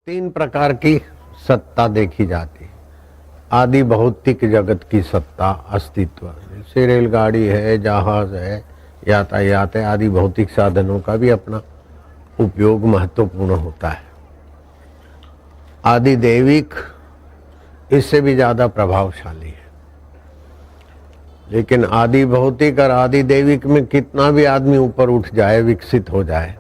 तीन प्रकार की सत्ता देखी जाती है। आदि भौतिक जगत की सत्ता अस्तित्व, जैसे रेलगाड़ी है, जहाज है, यातायात है, आदि भौतिक साधनों का भी अपना उपयोग महत्वपूर्ण होता है। आदि दैविक इससे भी ज्यादा प्रभावशाली है, लेकिन आदि भौतिक और आदि दैविक में कितना भी आदमी ऊपर उठ जाए, विकसित हो जाए,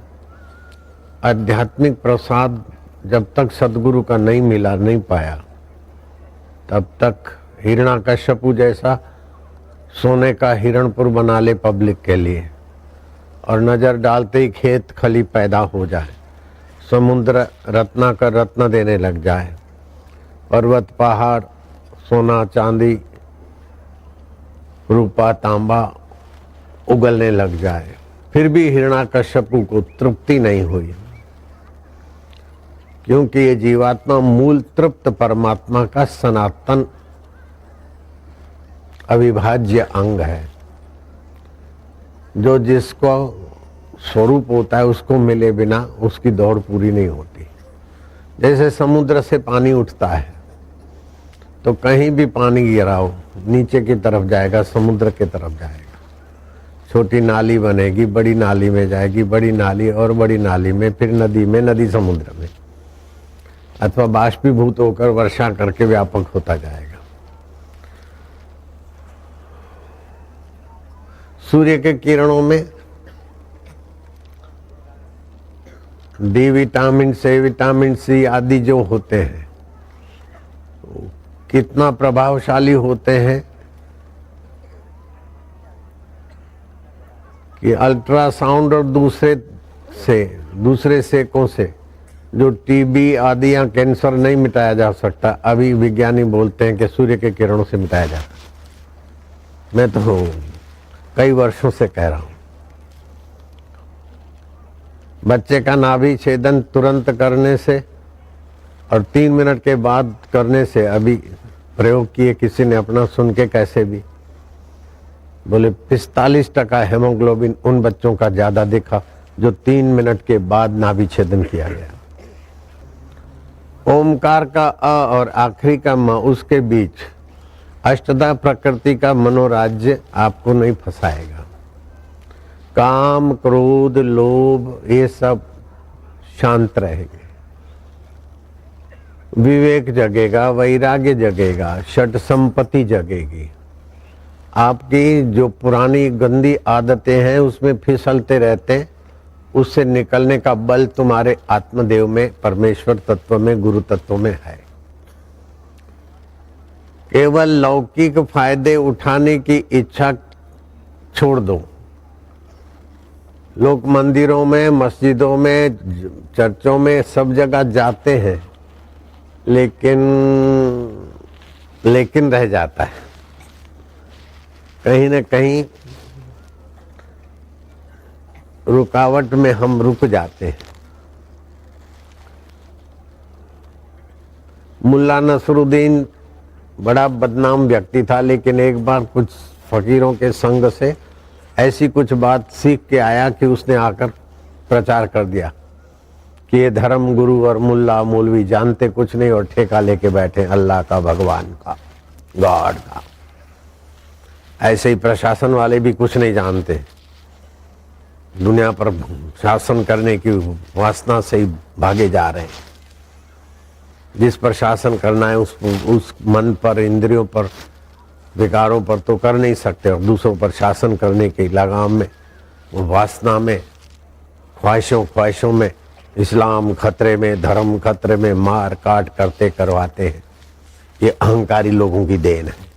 आध्यात्मिक प्रसाद जब तक सदगुरु का नहीं मिला, नहीं पाया, तब तक हिरण्याकश्यपु जैसा सोने का हिरणपुर बना ले पब्लिक के लिए और नजर डालते ही खेत खली पैदा हो जाए, समुद्र रत्ना कर रत्न देने लग जाए, पर्वत पहाड़ सोना चांदी रूपा तांबा उगलने लग जाए, फिर भी हिरण्याकश्यपु को तृप्ति नहीं हुई, क्योंकि ये जीवात्मा मूल तृप्त परमात्मा का सनातन अविभाज्य अंग है। जो जिसको स्वरूप होता है उसको मिले बिना उसकी दौड़ पूरी नहीं होती। जैसे समुद्र से पानी उठता है तो कहीं भी पानी गिराओ नीचे की तरफ जाएगा, समुद्र की तरफ जाएगा। छोटी नाली बनेगी, बड़ी नाली में जाएगी, बड़ी नाली और बड़ी नाली में, फिर नदी में, नदी समुद्र में, अथवा बाष्पीभूत होकर वर्षा करके व्यापक होता जाएगा। सूर्य के किरणों में डी विटामिन से विटामिन सी आदि जो होते हैं कितना प्रभावशाली होते हैं कि अल्ट्रासाउंड और दूसरे सेकों से जो टीबी आदि या कैंसर नहीं मिटाया जा सकता, अभी विज्ञानी बोलते हैं कि सूर्य के किरणों से मिटाया जाता। मैं तो कई वर्षों से कह रहा हूं, बच्चे का नाभि छेदन तुरंत करने से और 3 मिनट के बाद करने से, अभी प्रयोग किए किसी ने अपना, सुन के कैसे भी बोले 45% हेमोग्लोबिन उन बच्चों का ज्यादा दिखा जो 3 मिनट के बाद नाभि छेदन किया गया। ओमकार का अ और आखिरी का म, उसके बीच अष्टधा प्रकृति का मनोराज्य आपको नहीं फंसाएगा। काम क्रोध लोभ ये सब शांत रहेंगे, विवेक जगेगा, वैराग्य जगेगा, षट संपत्ति जगेगी। आपकी जो पुरानी गंदी आदतें हैं उसमें फिसलते रहते, उससे निकलने का बल तुम्हारे आत्मदेव में, परमेश्वर तत्व में, गुरु तत्व में है। केवल लौकिक फायदे उठाने की इच्छा छोड़ दो। लोग मंदिरों में, मस्जिदों में, चर्चों में सब जगह जाते हैं, लेकिन रह जाता है कहीं न कहीं, रुकावट में हम रुक जाते हैं। मुल्ला नसरुद्दीन बड़ा बदनाम व्यक्ति था, लेकिन एक बार कुछ फकीरों के संग से ऐसी कुछ बात सीख के आया कि उसने आकर प्रचार कर दिया कि ये धर्म गुरु और मुल्ला मौलवी जानते कुछ नहीं और ठेका लेके बैठे अल्लाह का, भगवान का, गॉड का। ऐसे ही प्रशासन वाले भी कुछ नहीं जानते, दुनिया पर शासन करने की वासना से ही भागे जा रहे हैं। जिस पर शासन करना है उस मन पर, इंद्रियों पर, विकारों पर तो कर नहीं सकते, और दूसरों पर शासन करने की लगाम में, वासना में, ख्वाहिशों में इस्लाम खतरे में, धर्म खतरे में, मार काट करते करवाते हैं। ये अहंकारी लोगों की देन है।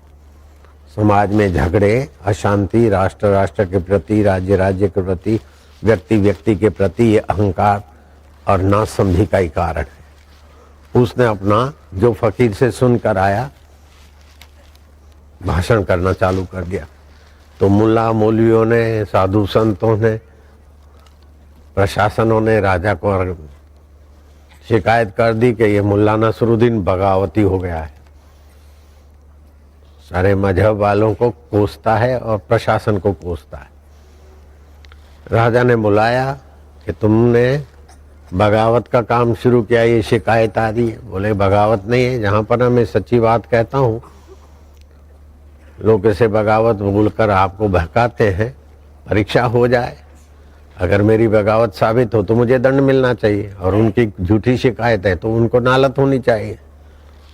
समाज में झगड़े, अशांति, राष्ट्र के प्रति, राज्य के प्रति, व्यक्ति के प्रति, ये अहंकार और नासमझी का ही कारण है। उसने अपना जो फकीर से सुनकर आया भाषण करना चालू कर दिया, तो मुल्ला मौलवियों ने, साधु संतों ने, प्रशासनों ने राजा को शिकायत कर दी कि ये मुल्ला नसरुद्दीन बगावती हो गया है, सारे मजहब वालों को कोसता है और प्रशासन को कोसता है। राजा ने बुलाया कि तुमने बगावत का काम शुरू किया, ये शिकायत आ रही है। बोले बगावत नहीं है, जहां पर मैं सच्ची बात कहता हूं, लोग इसे बगावत बोलकर आपको बहकाते हैं। परीक्षा हो जाए, अगर मेरी बगावत साबित हो तो मुझे दंड मिलना चाहिए, और उनकी झूठी शिकायत है तो उनको नालत होनी चाहिए।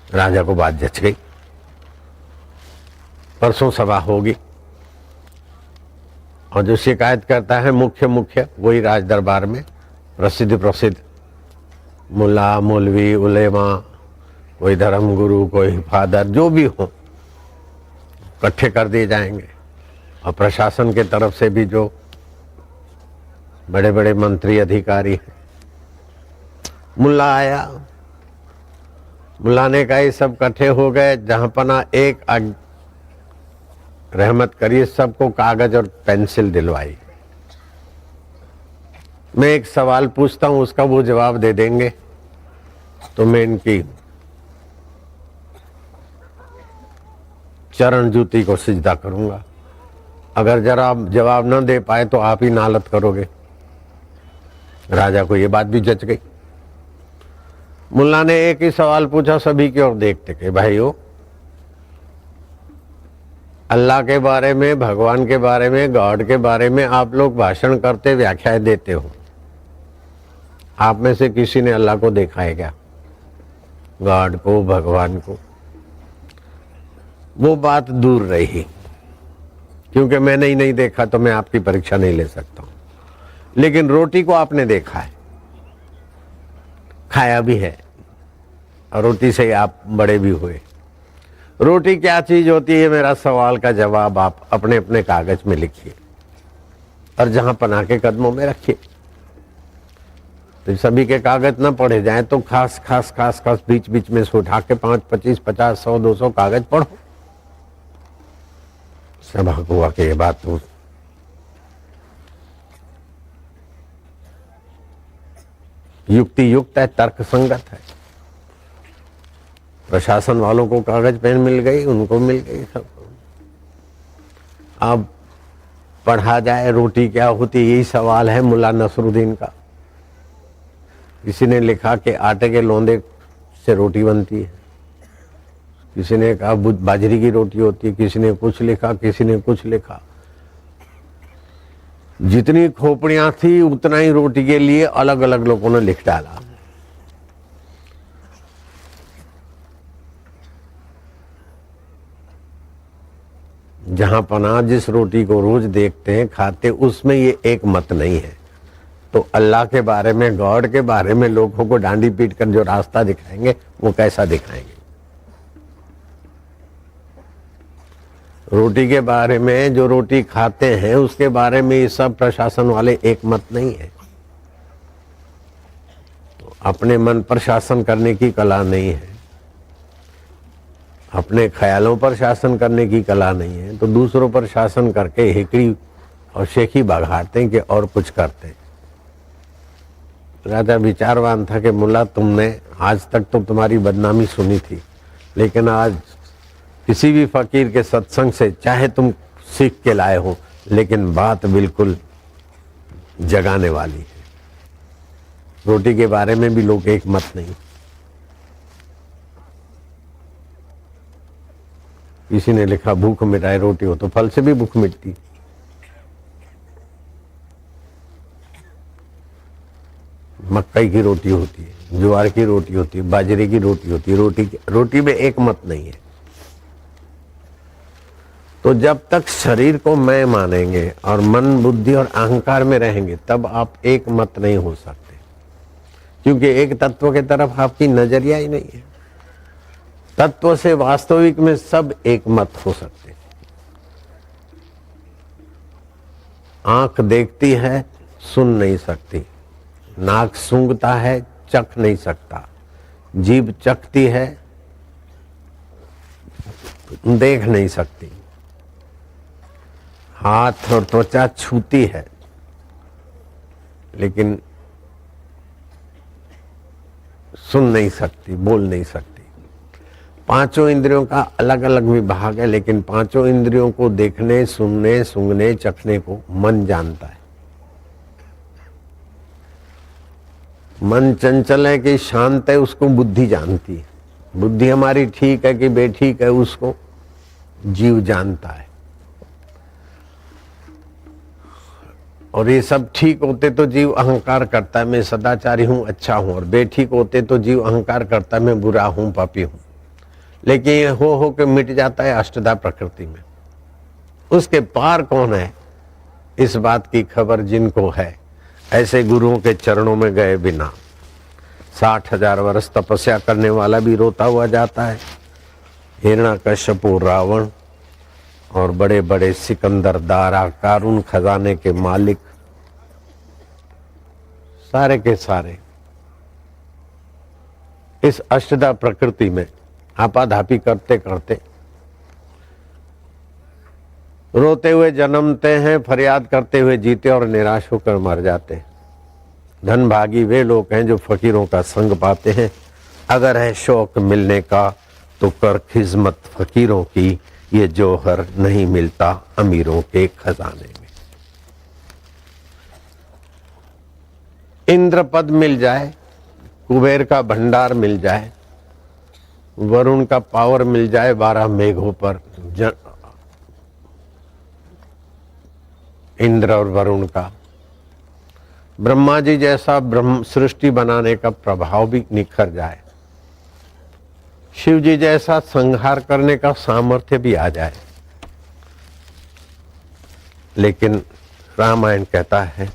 राजा को बात जच गई। परसों सभा होगी और जो शिकायत करता है मुख्य वही राज दरबार में प्रसिद्ध मुल्ला, मौलवी, उलेमा, कोई धर्म गुरु, कोई फादर, जो भी हो, इकट्ठे कर दिए जाएंगे। और प्रशासन के तरफ से भी जो बड़े बड़े मंत्री अधिकारी हैं। मुल्ला आया, मुल्ला ने कहा ये सब इकट्ठे हो गए, जहां पना एक रहमत करिए, सबको कागज और पेंसिल दिलवाई। मैं एक सवाल पूछता हूं, उसका वो जवाब दे देंगे तो मैं इनकी चरण जूती को सिजदा करूंगा। अगर जरा जवाब न दे पाए तो आप ही नालत करोगे। राजा को ये बात भी जच गई। मुल्ला ने एक ही सवाल पूछा, सभी की ओर देखते कि भाइयों, अल्लाह के बारे में, भगवान के बारे में, गॉड के बारे में आप लोग भाषण करते, व्याख्याएं देते हो, आप में से किसी ने अल्लाह को देखा है क्या? गॉड को, भगवान को? वो बात दूर रही, क्योंकि मैंने ही नहीं देखा तो मैं आपकी परीक्षा नहीं ले सकता हूं। लेकिन रोटी को आपने देखा है, खाया भी है, और रोटी से आप बड़े भी हुए। रोटी क्या चीज होती है, मेरा सवाल का जवाब आप अपने अपने कागज में लिखिए और जहां पना के कदमों में रखिए। तो सभी के कागज ना पढ़े जाएं तो खास बीच बीच में से उठा के 5, 25, 50, 100, 200 कागज पढ़ो। सभा को हुआ कि ये बात तो युक्ति युक्त है, तर्क संगत है। प्रशासन वालों को कागज पेन मिल गई, उनको मिल गई सब। अब पढ़ा जाए रोटी क्या होती, यही सवाल है मुल्ला नसरुद्दीन का। किसी ने लिखा कि आटे के लोंदे से रोटी बनती है, किसी ने कहा बाजरी की रोटी होती है, किसी ने कुछ लिखा, किसी ने कुछ लिखा। जितनी खोपड़ियां थी उतना ही रोटी के लिए अलग अलग लोगों ने लिख डाला। जहां पना जिस रोटी को रोज देखते हैं, खाते, उसमें ये एक मत नहीं है। तो अल्लाह के बारे में, गॉड के बारे में लोगों को डांडी पीट कर जो रास्ता दिखाएंगे वो कैसा दिखाएंगे? रोटी के बारे में, जो रोटी खाते हैं उसके बारे में ये सब प्रशासन वाले एक मत नहीं है। तो अपने मन पर शासन करने की कला नहीं है, अपने ख्यालों पर शासन करने की कला नहीं है, तो दूसरों पर शासन करके हिकड़ी और शेखी बघाड़ते हैं कि और कुछ करते हैं। राजा विचारवान था कि मुल्ला, तुमने आज तक तो तुम्हारी बदनामी सुनी थी, लेकिन आज किसी भी फकीर के सत्संग से चाहे तुम सीख के लाए हो, लेकिन बात बिल्कुल जगाने वाली है। रोटी के बारे में भी लोग एक मत नहीं। किसी ने लिखा भूख मिटाए रोटी हो, तो फल से भी भूख मिटती। मक्कई की रोटी होती है, ज्वार की रोटी होती है, बाजरे की रोटी होती है। रोटी में एक मत नहीं है। तो जब तक शरीर को मैं मानेंगे और मन, बुद्धि और अहंकार में रहेंगे, तब आप एक मत नहीं हो सकते, क्योंकि एक तत्व के तरफ आपकी नजरिया ही नहीं है। तत्व से वास्तविक में सब एक मत हो सकते। आंख देखती है, सुन नहीं सकती। नाक सूंघता है, चख नहीं सकता। जीभ चखती है, देख नहीं सकती। हाथ और त्वचा छूती है, लेकिन सुन नहीं सकती, बोल नहीं सकती। पांचों इंद्रियों का अलग अलग विभाग है, लेकिन पांचों इंद्रियों को देखने, सुनने, सूंघने, चखने को मन जानता है। मन चंचल है कि शांत है उसको बुद्धि जानती है। बुद्धि हमारी ठीक है कि बेठीक है उसको जीव जानता है। और ये सब ठीक होते तो जीव अहंकार करता है मैं सदाचारी हूं, अच्छा हूं, और बेठीक होते तो जीव अहंकार करता है मैं बुरा हूं, पापी हूं। लेकिन ये हो के मिट जाता है अष्टधा प्रकृति में। उसके पार कौन है, इस बात की खबर जिनको है, ऐसे गुरुओं के चरणों में गए बिना 60,000 वर्ष तपस्या करने वाला भी रोता हुआ जाता है। हिरण्यकश्यपु, रावण और बड़े बड़े सिकंदर, दारा, कारून खजाने के मालिक, सारे के सारे इस अष्टधा प्रकृति में आपाधापी करते करते रोते हुए जन्मते हैं, फरियाद करते हुए जीते और निराश होकर मर जाते हैं। धनभागी वे लोग हैं जो फकीरों का संग पाते हैं। अगर है शौक मिलने का तो कर खिजमत फकीरों की, ये जौहर नहीं मिलता अमीरों के खजाने में। इंद्र पद मिल जाए, कुबेर का भंडार मिल जाए, वरुण का पावर मिल जाए 12 मेघों पर, इंद्र और वरुण का, ब्रह्मा जी जैसा ब्रह्म सृष्टि बनाने का प्रभाव भी निखर जाए, शिव जी जैसा संहार करने का सामर्थ्य भी आ जाए, लेकिन रामायण कहता है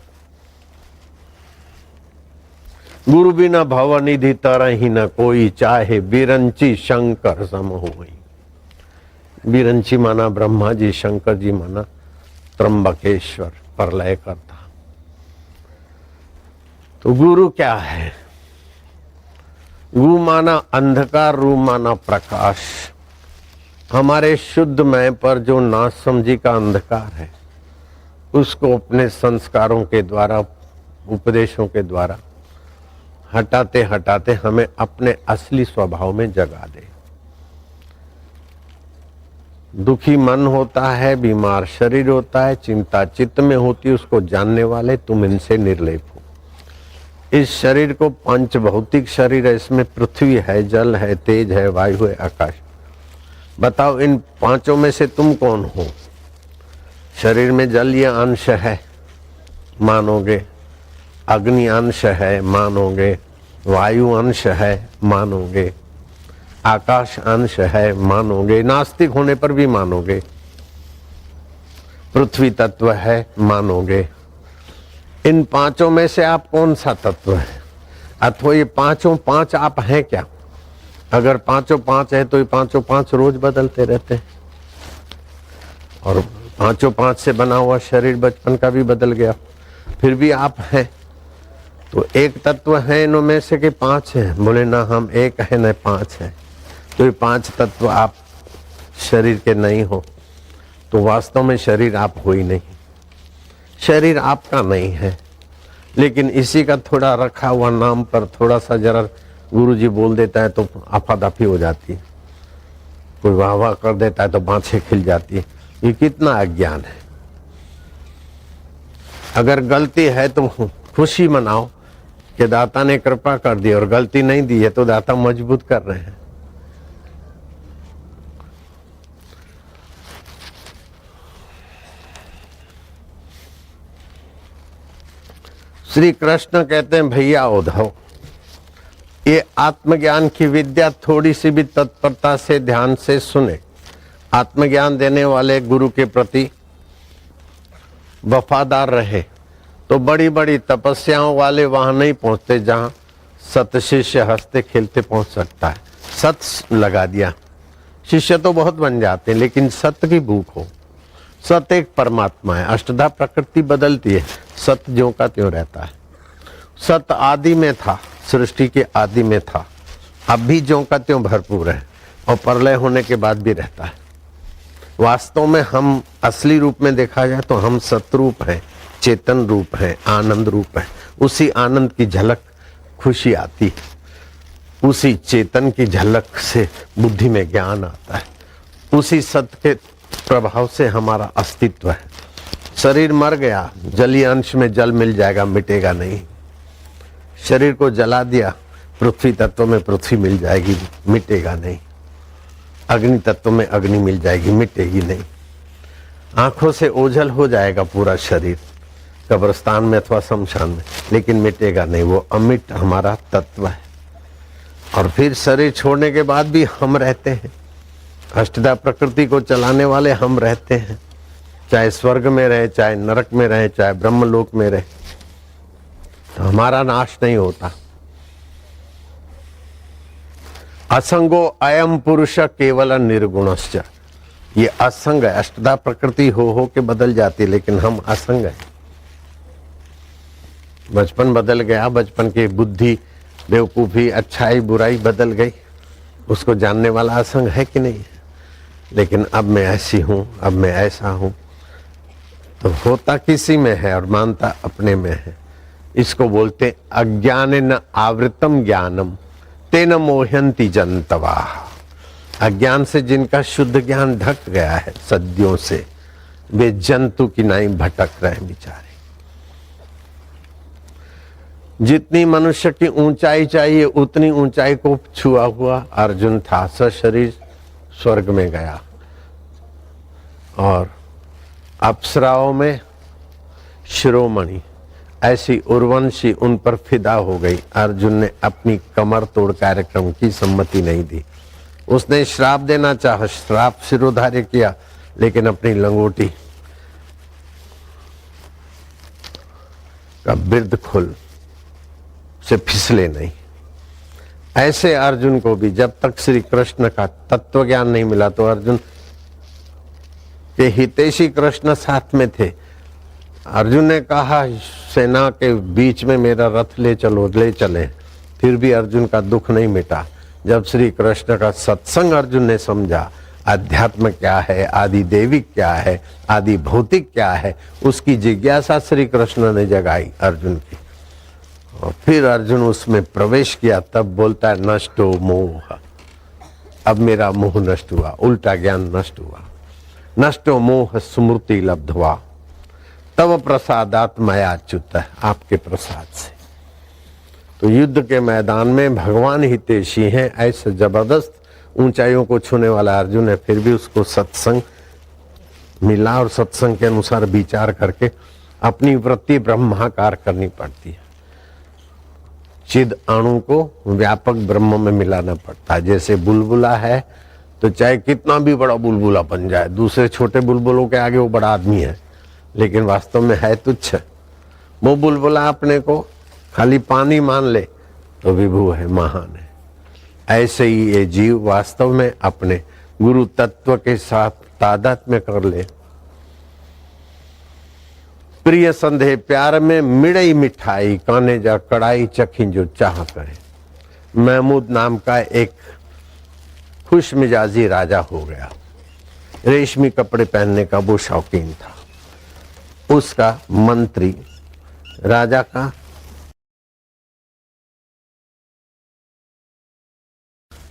गुरु बिना भवनिधि तरहि न कोई, चाहे बिरंची शंकर सम होई। बिरंची माना ब्रह्मा जी, शंकर जी माना त्र्यंबकेश्वर, प्रलय करता। तो गुरु क्या है? गुरु माना अंधकार, रू माना प्रकाश। हमारे शुद्ध मैं पर जो नासमझी का अंधकार है उसको अपने संस्कारों के द्वारा, उपदेशों के द्वारा हटाते हटाते हमें अपने असली स्वभाव में जगा दे। दुखी मन होता है, बीमार शरीर होता है, चिंता चित्त में होती है, उसको जानने वाले तुम इनसे निर्लेप हो। इस शरीर को पंच भौतिक शरीर है, इसमें पृथ्वी है, जल है, तेज है, वायु है, आकाश। बताओ इन पांचों में से तुम कौन हो? शरीर में जल ये अंश है, मानोगे। अग्नि अंश है, मानोगे। वायु अंश है, मानोगे। आकाश अंश है, मानोगे। नास्तिक होने पर भी मानोगे। पृथ्वी तत्व है, मानोगे। इन पांचों में से आप कौन सा तत्व है? अथवा ये पांचों पांच आप हैं क्या? अगर पांचों पांच है तो ये पांचों पांच रोज बदलते रहते हैं, और पांचों पांच से बना हुआ शरीर बचपन का भी बदल गया, फिर भी आप हैं। तो एक तत्व है इनमें से कि पांच है? बोले ना, हम एक है न पांच है। तो ये पांच तत्व आप शरीर के नहीं हो, तो वास्तव में शरीर आप हो ही नहीं। शरीर आपका नहीं है, लेकिन इसी का थोड़ा रखा हुआ नाम पर थोड़ा सा जरा गुरुजी बोल देता है तो आफादाफी हो जाती है, कोई वाह वाह कर देता है तो बाँछें खिल जाती है। ये कितना अज्ञान है। अगर गलती है तो खुशी मनाओ कि दाता ने कृपा कर दी, और गलती नहीं दी है तो दाता मजबूत कर रहे हैं। श्री कृष्ण कहते हैं, भैया उद्धव, ये आत्मज्ञान की विद्या थोड़ी सी भी तत्परता से ध्यान से सुने। आत्मज्ञान देने वाले गुरु के प्रति वफादार रहे तो बड़ी बड़ी तपस्याओं वाले वहां नहीं पहुंचते जहां सत शिष्य हंसते खेलते पहुंच सकता है। सत लगा दिया, शिष्य तो बहुत बन जाते हैं, लेकिन सत्य की भूख हो। सत्य एक परमात्मा है। अष्टधा प्रकृति बदलती है, सत्य ज्यों का त्यों रहता है। सत्य आदि में था, सृष्टि के आदि में था, अब भी ज्यों का त्यों भरपूर है, और प्रलय होने के बाद भी रहता है। वास्तव में हम असली रूप में देखा जाए तो हम सतरूप हैं, चेतन रूप है, आनंद रूप है। उसी आनंद की झलक खुशी आती है, उसी चेतन की झलक से बुद्धि में ज्ञान आता है, उसी सत्य के प्रभाव से हमारा अस्तित्व है। शरीर मर गया, जलीय अंश में जल मिल जाएगा, मिटेगा नहीं। शरीर को जला दिया, पृथ्वी तत्व में पृथ्वी मिल जाएगी, मिटेगा नहीं। अग्नि तत्व में अग्नि मिल जाएगी, मिटेगी नहीं। आंखों से ओझल हो जाएगा पूरा शरीर कब्रिस्तान में अथवा शमशान में, लेकिन मिटेगा नहीं। वो अमिट हमारा तत्व है। और फिर शरीर छोड़ने के बाद भी हम रहते हैं। अष्टधा प्रकृति को चलाने वाले हम रहते हैं, चाहे स्वर्ग में रहे, चाहे नरक में रहे, चाहे ब्रह्मलोक में रहे, तो हमारा नाश नहीं होता। असंगो अयम पुरुष केवल निर्गुणश्च, ये असंग है। अष्टधा प्रकृति हो के बदल जाती, लेकिन हम असंग है। बचपन बदल गया, बचपन की बुद्धि, बेवकूफी, अच्छाई बुराई बदल गई, उसको जानने वाला असंग है कि नहीं? लेकिन अब मैं ऐसी हूं, अब मैं ऐसा हूं, तो होता किसी में है और मानता अपने में है। इसको बोलते अज्ञानेन आवृतम ज्ञानम तेन मोह्यन्ति जन्तवा। अज्ञान से जिनका शुद्ध ज्ञान ढक गया है सदियों से, वे जंतु की नाई भटक रहे बेचारे। जितनी मनुष्य की ऊंचाई चाहिए उतनी ऊंचाई को छुआ हुआ अर्जुन था। सशरीर स्वर्ग में गया और अप्सराओं में शिरोमणि ऐसी उर्वंशी उन पर फिदा हो गई। अर्जुन ने अपनी कमर तोड़ कार्यक्रम की सम्मति नहीं दी। उसने श्राप देना चाहा, श्राप सिरोधार्य किया, लेकिन अपनी लंगोटी का बिर्द खोल से फिसले नहीं। ऐसे अर्जुन को भी जब तक श्री कृष्ण का तत्व ज्ञान नहीं मिला, तो अर्जुन के हितैषी कृष्ण साथ में थे। अर्जुन ने कहा सेना के बीच में मेरा रथ ले चलो, ले चले, फिर भी अर्जुन का दुख नहीं मिटा। जब श्री कृष्ण का सत्संग अर्जुन ने समझा, अध्यात्म क्या है, आदि देविक क्या है, आदि भौतिक क्या है, उसकी जिज्ञासा श्री कृष्ण ने जगाई अर्जुन की। और फिर अर्जुन उसमें प्रवेश किया, तब बोलता है नष्टो मोह। अब मेरा मोह नष्ट हुआ, उल्टा ज्ञान नष्ट हुआ। नष्टो मोह स्मृति लब्धवा तब प्रसादात मया च्युत, आपके प्रसाद से। तो युद्ध के मैदान में भगवान हितैषी हैं। ऐसे जबरदस्त ऊंचाइयों को छूने वाला अर्जुन है, फिर भी उसको सत्संग मिला और सत्संग के अनुसार विचार करके अपनी वृत्ति ब्रह्माकार करनी पड़ती है। चिद अणु को व्यापक ब्रह्म में मिलाना पड़ता है। जैसे बुलबुला है तो चाहे कितना भी बड़ा बुलबुला बन जाए, दूसरे छोटे बुलबुलों के आगे वो बड़ा आदमी है, लेकिन वास्तव में है तुच्छ। वो बुलबुला अपने को खाली पानी मान ले तो विभु है, महान है। ऐसे ही ये जीव वास्तव में अपने गुरु तत्व के साथ तादात्म्य कर ले। प्रिय संदेह प्यार में मिड़ई मिठाई, काने जा कड़ाई चखी जो चाह करे। महमूद नाम का एक खुश मिजाजी राजा हो गया। रेशमी कपड़े पहनने का वो शौकीन था। उसका मंत्री राजा का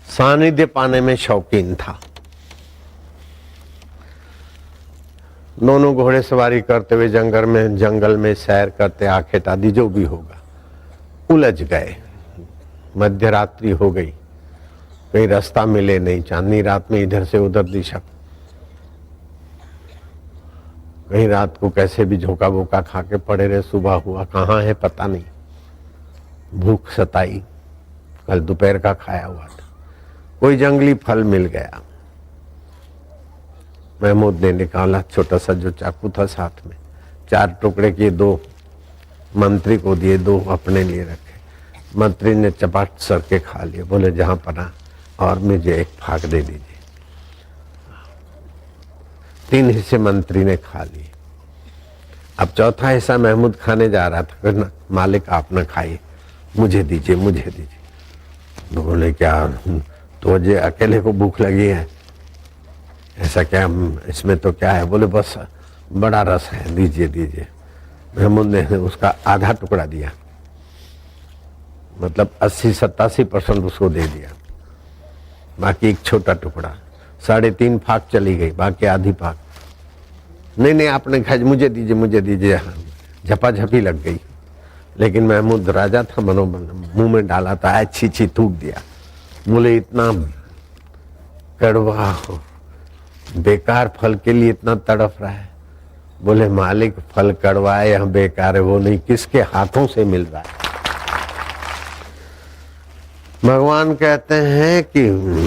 सानिध्य पाने में शौकीन था। दोनों घोड़े सवारी करते हुए जंगल में सैर करते, आखेट आदि जो भी होगा, उलझ गए। मध्य रात्रि हो गई, कहीं रास्ता मिले नहीं। चांदनी रात में इधर से उधर दिशा, कहीं रात को कैसे भी झोंका बोका खा के पड़े रहे। सुबह हुआ, कहाँ है पता नहीं। भूख सताई, कल दोपहर का खाया हुआ था। कोई जंगली फल मिल गया। महमूद ने निकाला छोटा सा जो चाकू था साथ में, 4 टुकड़े किए, 2 मंत्री को दिए, 2 अपने लिए रखे। मंत्री ने चपाट सर के खा लिए। बोले जहां पना और मुझे एक फाक दे दीजिए। 3 हिस्से मंत्री ने खा लिए। अब चौथा हिस्सा महमूद खाने जा रहा था। ना मालिक आप न खाइए, मुझे दीजिए, मुझे दीजिए। बोले क्या तुझे अकेले को भूख लगी है? ऐसा क्या, इसमें तो क्या है? बोले बस बड़ा रस है, दीजिए दीजिए। महमूद ने उसका आधा टुकड़ा दिया, मतलब 80-87% उसको दे दिया। बाकी एक छोटा टुकड़ा, 3.5 फाक चली गई, बाकी आधी फाक। नहीं आपने खाई, मुझे दीजिए, मुझे दीजिए। झपाझपी लग गई। लेकिन महमूद राजा था, मुंह में डाला था, अच्छी छी थूक दिया। बोले इतना कड़वा बेकार फल के लिए इतना तड़फ रहा है। बोले मालिक फल कड़वा है या बेकार है वो नहीं, किसके हाथों से मिल रहा है। भगवान कहते हैं कि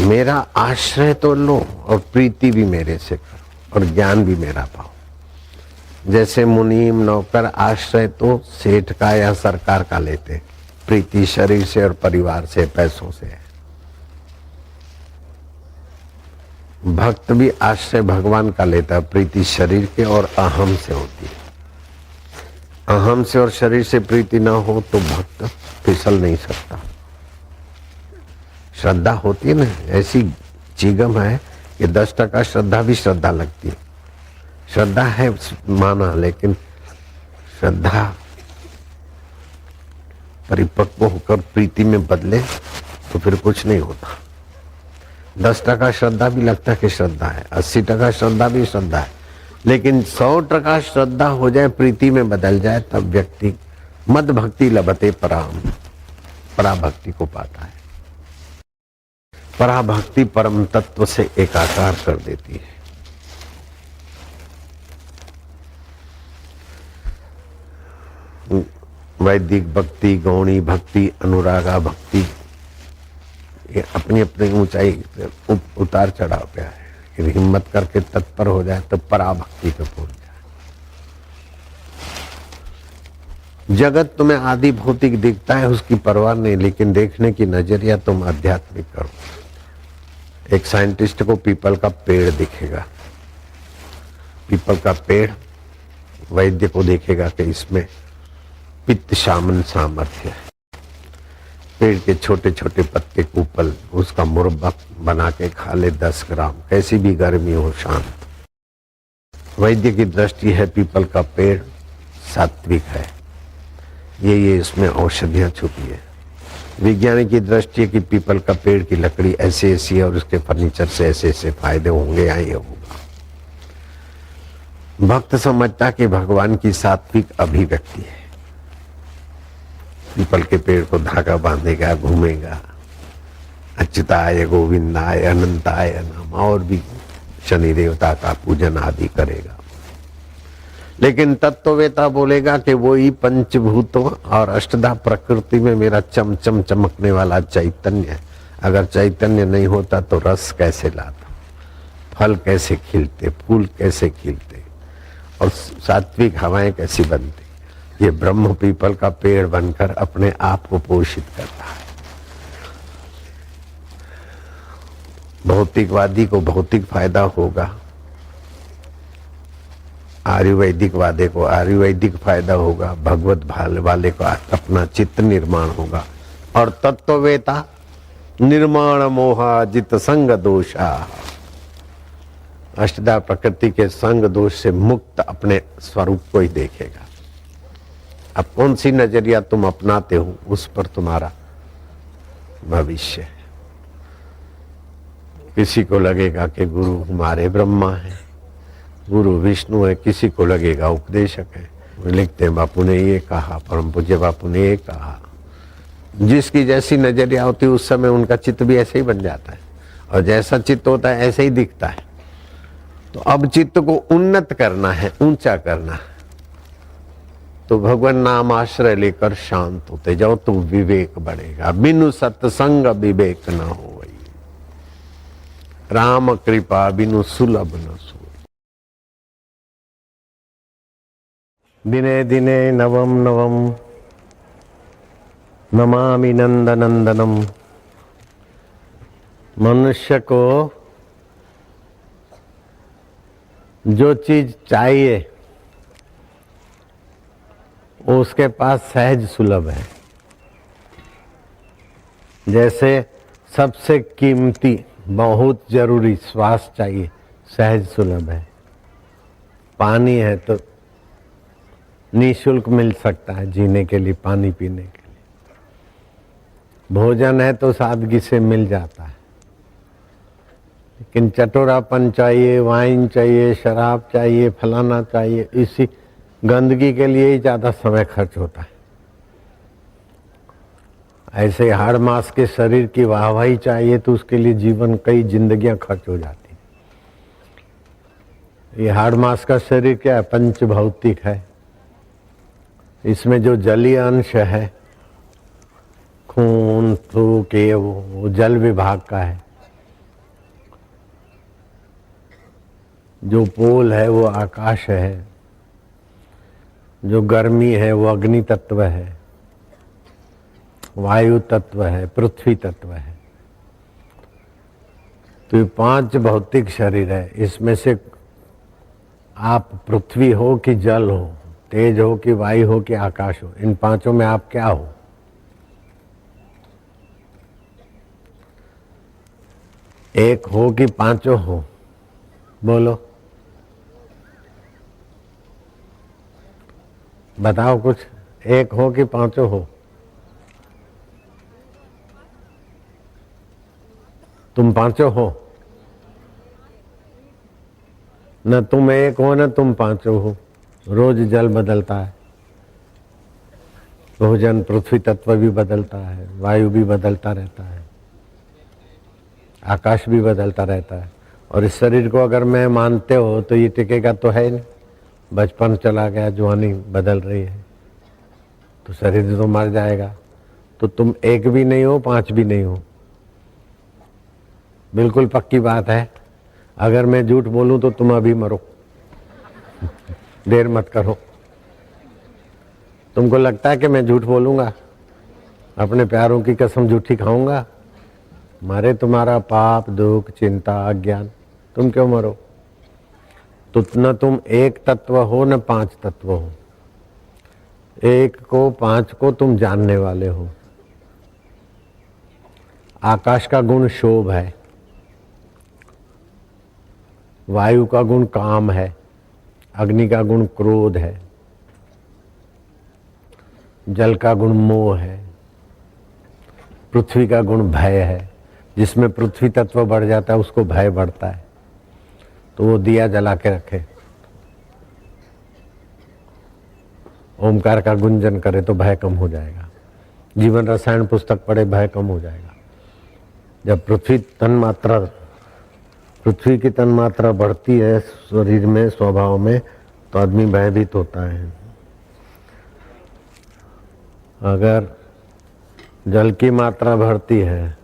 मेरा आश्रय तो लो और प्रीति भी मेरे से करो और ज्ञान भी मेरा पाओ। जैसे मुनीम नौकर आश्रय तो सेठ का या सरकार का लेते, प्रीति शरीर से और परिवार से, पैसों से है। भक्त भी आश्रय भगवान का लेता है, प्रीति शरीर के और अहम से होती है। अहम से और शरीर से प्रीति ना हो तो भक्त फिसल नहीं सकता। श्रद्धा होती है ना, ऐसी चिगम है कि 10% श्रद्धा भी श्रद्धा लगती है। श्रद्धा है माना, लेकिन श्रद्धा परिपक्व होकर प्रीति में बदले तो फिर कुछ नहीं होता। 10% श्रद्धा भी लगता है कि श्रद्धा है, 80% श्रद्धा भी श्रद्धा है, लेकिन 100% श्रद्धा हो जाए, प्रीति में बदल जाए, तब व्यक्ति मद भक्ति लभते पराम, पराभक्ति को पाता है। पराभक्ति परम तत्व से एकाकार कर देती है। वैदिक भक्ति, गौणी भक्ति, अनुरागा भक्ति, ये अपनी अपनी ऊंचाई उतार चढ़ाव पे है। फिर हिम्मत करके तत्पर हो जाए तो पराभक्ति पे पहुंच जाए। जगत तुम्हें आदि भौतिक दिखता है, उसकी परवाह नहीं, लेकिन देखने की नजरिया तुम आध्यात्मिक करो। एक साइंटिस्ट को पीपल का पेड़ दिखेगा, पीपल का पेड़ वैद्य को देखेगा कि इसमें पित्त शामन सामर्थ्य है। पेड़ के छोटे छोटे पत्ते कूपल, उसका मुरब्बा बना के खा ले 10 ग्राम, कैसी भी गर्मी हो शांत। वैद्य की दृष्टि है पीपल का पेड़ सात्विक है, ये इसमें औषधियां छुपी है। विज्ञानी की दृष्टि है कि पीपल का पेड़ की लकड़ी ऐसे ऐसी है और उसके फर्नीचर से ऐसे ऐसे फायदे होंगे या ये होगा। भक्त समझता कि भगवान की सात्विक अभिव्यक्ति है। पीपल के पेड़ को धागा बांधेगा, घूमेगा, अच्युताय गोविंदाय अनंताय नम, और भी शनि देवता का पूजन आदि करेगा। लेकिन तत्ववेता बोलेगा कि वो ही पंचभूतों और अष्टधा प्रकृति में मेरा चमचम चमकने वाला चैतन्य है। अगर चैतन्य नहीं होता तो रस कैसे लाता, फल कैसे खिलते, फूल कैसे खिलते और सात्विक हवाएं कैसी बनती। ये ब्रह्म पीपल का पेड़ बनकर अपने आप को पोषित करता है। भौतिकवादी को भौतिक फायदा होगा, आयुर्वैदिक वादे को आयुर्वैदिक फायदा होगा, भगवत भाल वाले को अपना चित्त निर्माण होगा। और तत्ववेता निर्माण मोहा जित संग दोषा, अष्टधा प्रकृति के संग दोष से मुक्त अपने स्वरूप को ही देखेगा। अब कौन सी नजरिया तुम अपनाते हो उस पर तुम्हारा भविष्य है। किसी को लगेगा कि गुरु हमारे ब्रह्मा है, गुरु विष्णु है, किसी को लगेगा उपदेशक है। लिखते हैं बापू ने ये कहा, परम पूज्य बापू ने ये कहा। जिसकी जैसी नजरिया होती है उस समय उनका चित्त भी ऐसे ही बन जाता है, और जैसा चित्त होता है ऐसे ही दिखता है। तो अब चित्त को उन्नत करना है, ऊंचा करना है, तो भगवान नाम आश्रय लेकर शांत होते जाओ तो विवेक बढ़ेगा। बिनु सत्संग विवेक न हो, राम कृपा बिनु सुलभ न सो। दिने दिने नवम नवम नमामि नंदनंदनम। मनुष्य को जो चीज चाहिए वो उसके पास सहज सुलभ है। जैसे सबसे कीमती बहुत जरूरी श्वास चाहिए, सहज सुलभ है। पानी है तो निःशुल्क मिल सकता है जीने के लिए, पानी पीने के लिए। भोजन है तो सादगी से मिल जाता है। लेकिन चटोरापन चाहिए, वाइन चाहिए, शराब चाहिए, फलाना चाहिए, इसी गंदगी के लिए ही ज्यादा समय खर्च होता है। ऐसे हाड़ मास के शरीर की वाहवाही चाहिए तो उसके लिए जीवन कई जिंदगियां खर्च हो जाती। ये हाड़ मास का शरीर क्या है? पंच भौतिक है। इसमें जो जलीय अंश है, खून थूक ये वो जल विभाग का है। जो पोल है वो आकाश है, जो गर्मी है वो अग्नि तत्व है, वायु तत्व है, पृथ्वी तत्व है। तो ये 5 भौतिक शरीर है। इसमें से आप पृथ्वी हो कि जल हो, तेज हो कि वायु हो कि आकाश हो, इन 5 में आप क्या हो? एक हो कि 5 हो? बोलो, बताओ कुछ। एक हो कि 5 हो? तुम 5 हो? न तुम एक हो न तुम 5 हो। रोज जल बदलता है, भोजन पृथ्वी तत्व भी बदलता है, वायु भी बदलता रहता है, आकाश भी बदलता रहता है। और इस शरीर को अगर मैं मानते हो तो ये टिकेगा तो है नहीं। बचपन चला गया, जवानी बदल रही है, तो शरीर तो मर जाएगा। तो तुम एक भी नहीं हो, 5 भी नहीं हो। बिल्कुल पक्की बात है। अगर मैं झूठ बोलूं तो तुम अभी मरो, देर मत करो। तुमको लगता है कि मैं झूठ बोलूंगा? अपने प्यारों की कसम झूठी खाऊंगा? मारे तुम्हारा पाप दुख चिंता अज्ञान, तुम क्यों मरो? तो न तुम एक तत्व हो न 5 तत्व हो। एक को 5 को तुम जानने वाले हो। आकाश का गुण शोभ है, वायु का गुण काम है, अग्नि का गुण क्रोध है, जल का गुण मोह है, पृथ्वी का गुण भय है। जिसमें पृथ्वी तत्व बढ़ जाता है उसको भय बढ़ता है, तो वो दिया जला के रखे, ओमकार का गुंजन करे तो भय कम हो जाएगा। जीवन रसायन पुस्तक पढ़े, भय कम हो जाएगा। जब पृथ्वी की तन्मात्रा बढ़ती है शरीर में, स्वभाव में, तो आदमी भयभीत होता है। अगर जल की मात्रा बढ़ती है,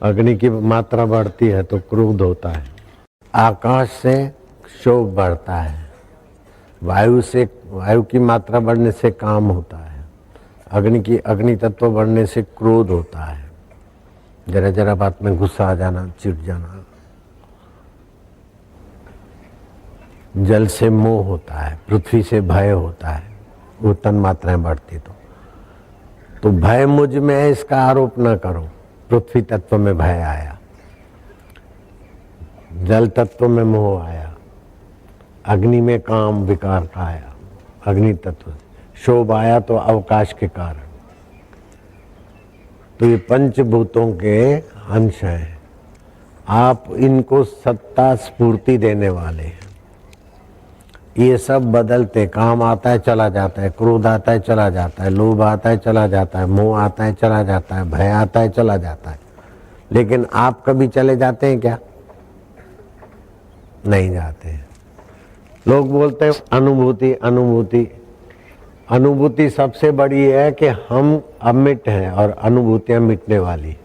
अग्नि की मात्रा बढ़ती है तो क्रोध होता है। आकाश से क्षोभ बढ़ता है, वायु की मात्रा बढ़ने से काम होता है, अग्नि तत्व बढ़ने से क्रोध होता है, जरा जरा बात में गुस्सा आ जाना, चिढ़ जाना। जल से मोह होता है, पृथ्वी से भय होता है, वो तन मात्राएं बढ़ती तो भय मुझ में है इसका आरोप न करो। पृथ्वी तत्व में भय आया, जल तत्व में मोह आया, अग्नि में काम विकार का आया, अग्नि तत्व शोभ आया तो अवकाश के कारण। तो ये पंचभूतों के अंश हैं। आप इनको सत्ता स्फूर्ति देने वाले हैं। ये सब बदलते, काम आता है चला जाता है, क्रोध आता है चला जाता है, लोभ आता है चला जाता है, मोह आता है चला जाता है, भय आता है चला जाता है। लेकिन आप कभी चले जाते हैं क्या? नहीं जाते हैं। लोग बोलते हैं अनुभूति अनुभूति। अनुभूति सबसे बड़ी है कि हम अमिट हैं और अनुभूतियां मिटने वाली।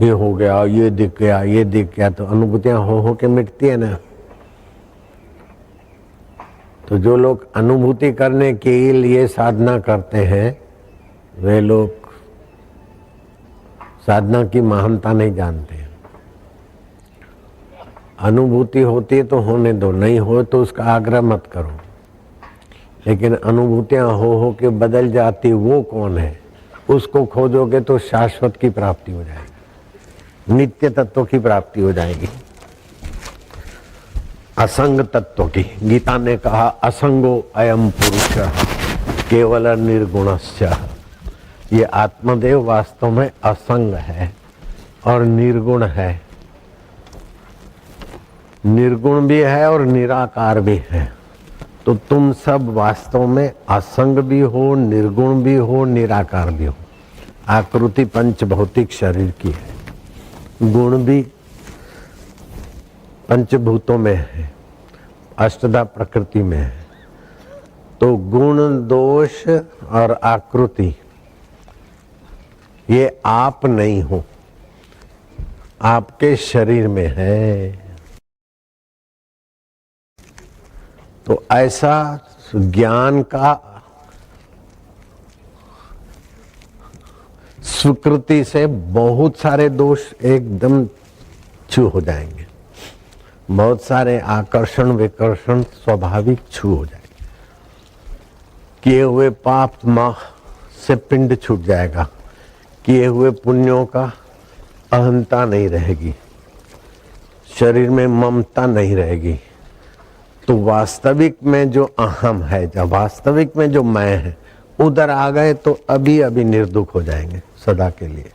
ये हो गया, ये दिख गया, ये दिख गया, तो अनुभूतियां हो के मिटती है ना। तो जो लोग अनुभूति करने के लिए साधना करते हैं, वे लोग साधना की महानता नहीं जानते। अनुभूति होती है तो होने दो, नहीं हो तो उसका आग्रह मत करो। लेकिन अनुभूतियां हो के बदल जाती, वो कौन है? उसको खोजोगे तो शाश्वत की प्राप्ति हो जाएगी, नित्य तत्व की प्राप्ति हो जाएगी, असंग तत्व की। गीता ने कहा असंगो अयम पुरुष केवल निर्गुणस्य। ये आत्मदेव वास्तव में असंग है और निर्गुण है। निर्गुण भी है और निराकार भी है। तो तुम सब वास्तव में असंग भी हो, निर्गुण भी हो, निराकार भी हो। आकृति पंच भौतिक शरीर की है, गुण भी पंचभूतों में है, अष्टधा प्रकृति में है। तो गुण, दोष और आकृति ये आप नहीं हो, आपके शरीर में है। तो ऐसा ज्ञान का स्वीकृति से बहुत सारे दोष एकदम छू हो जाएंगे, बहुत सारे आकर्षण विकर्षण स्वाभाविक छू हो जाएंगे। किए हुए पाप माह से पिंड छूट जाएगा, किए हुए पुण्यों का अहंता नहीं रहेगी, शरीर में ममता नहीं रहेगी। तो वास्तविक में जो अहम है, जब वास्तविक में जो मैं है उधर आ गए तो अभी अभी निर्दुख हो जाएंगे सदा के लिए।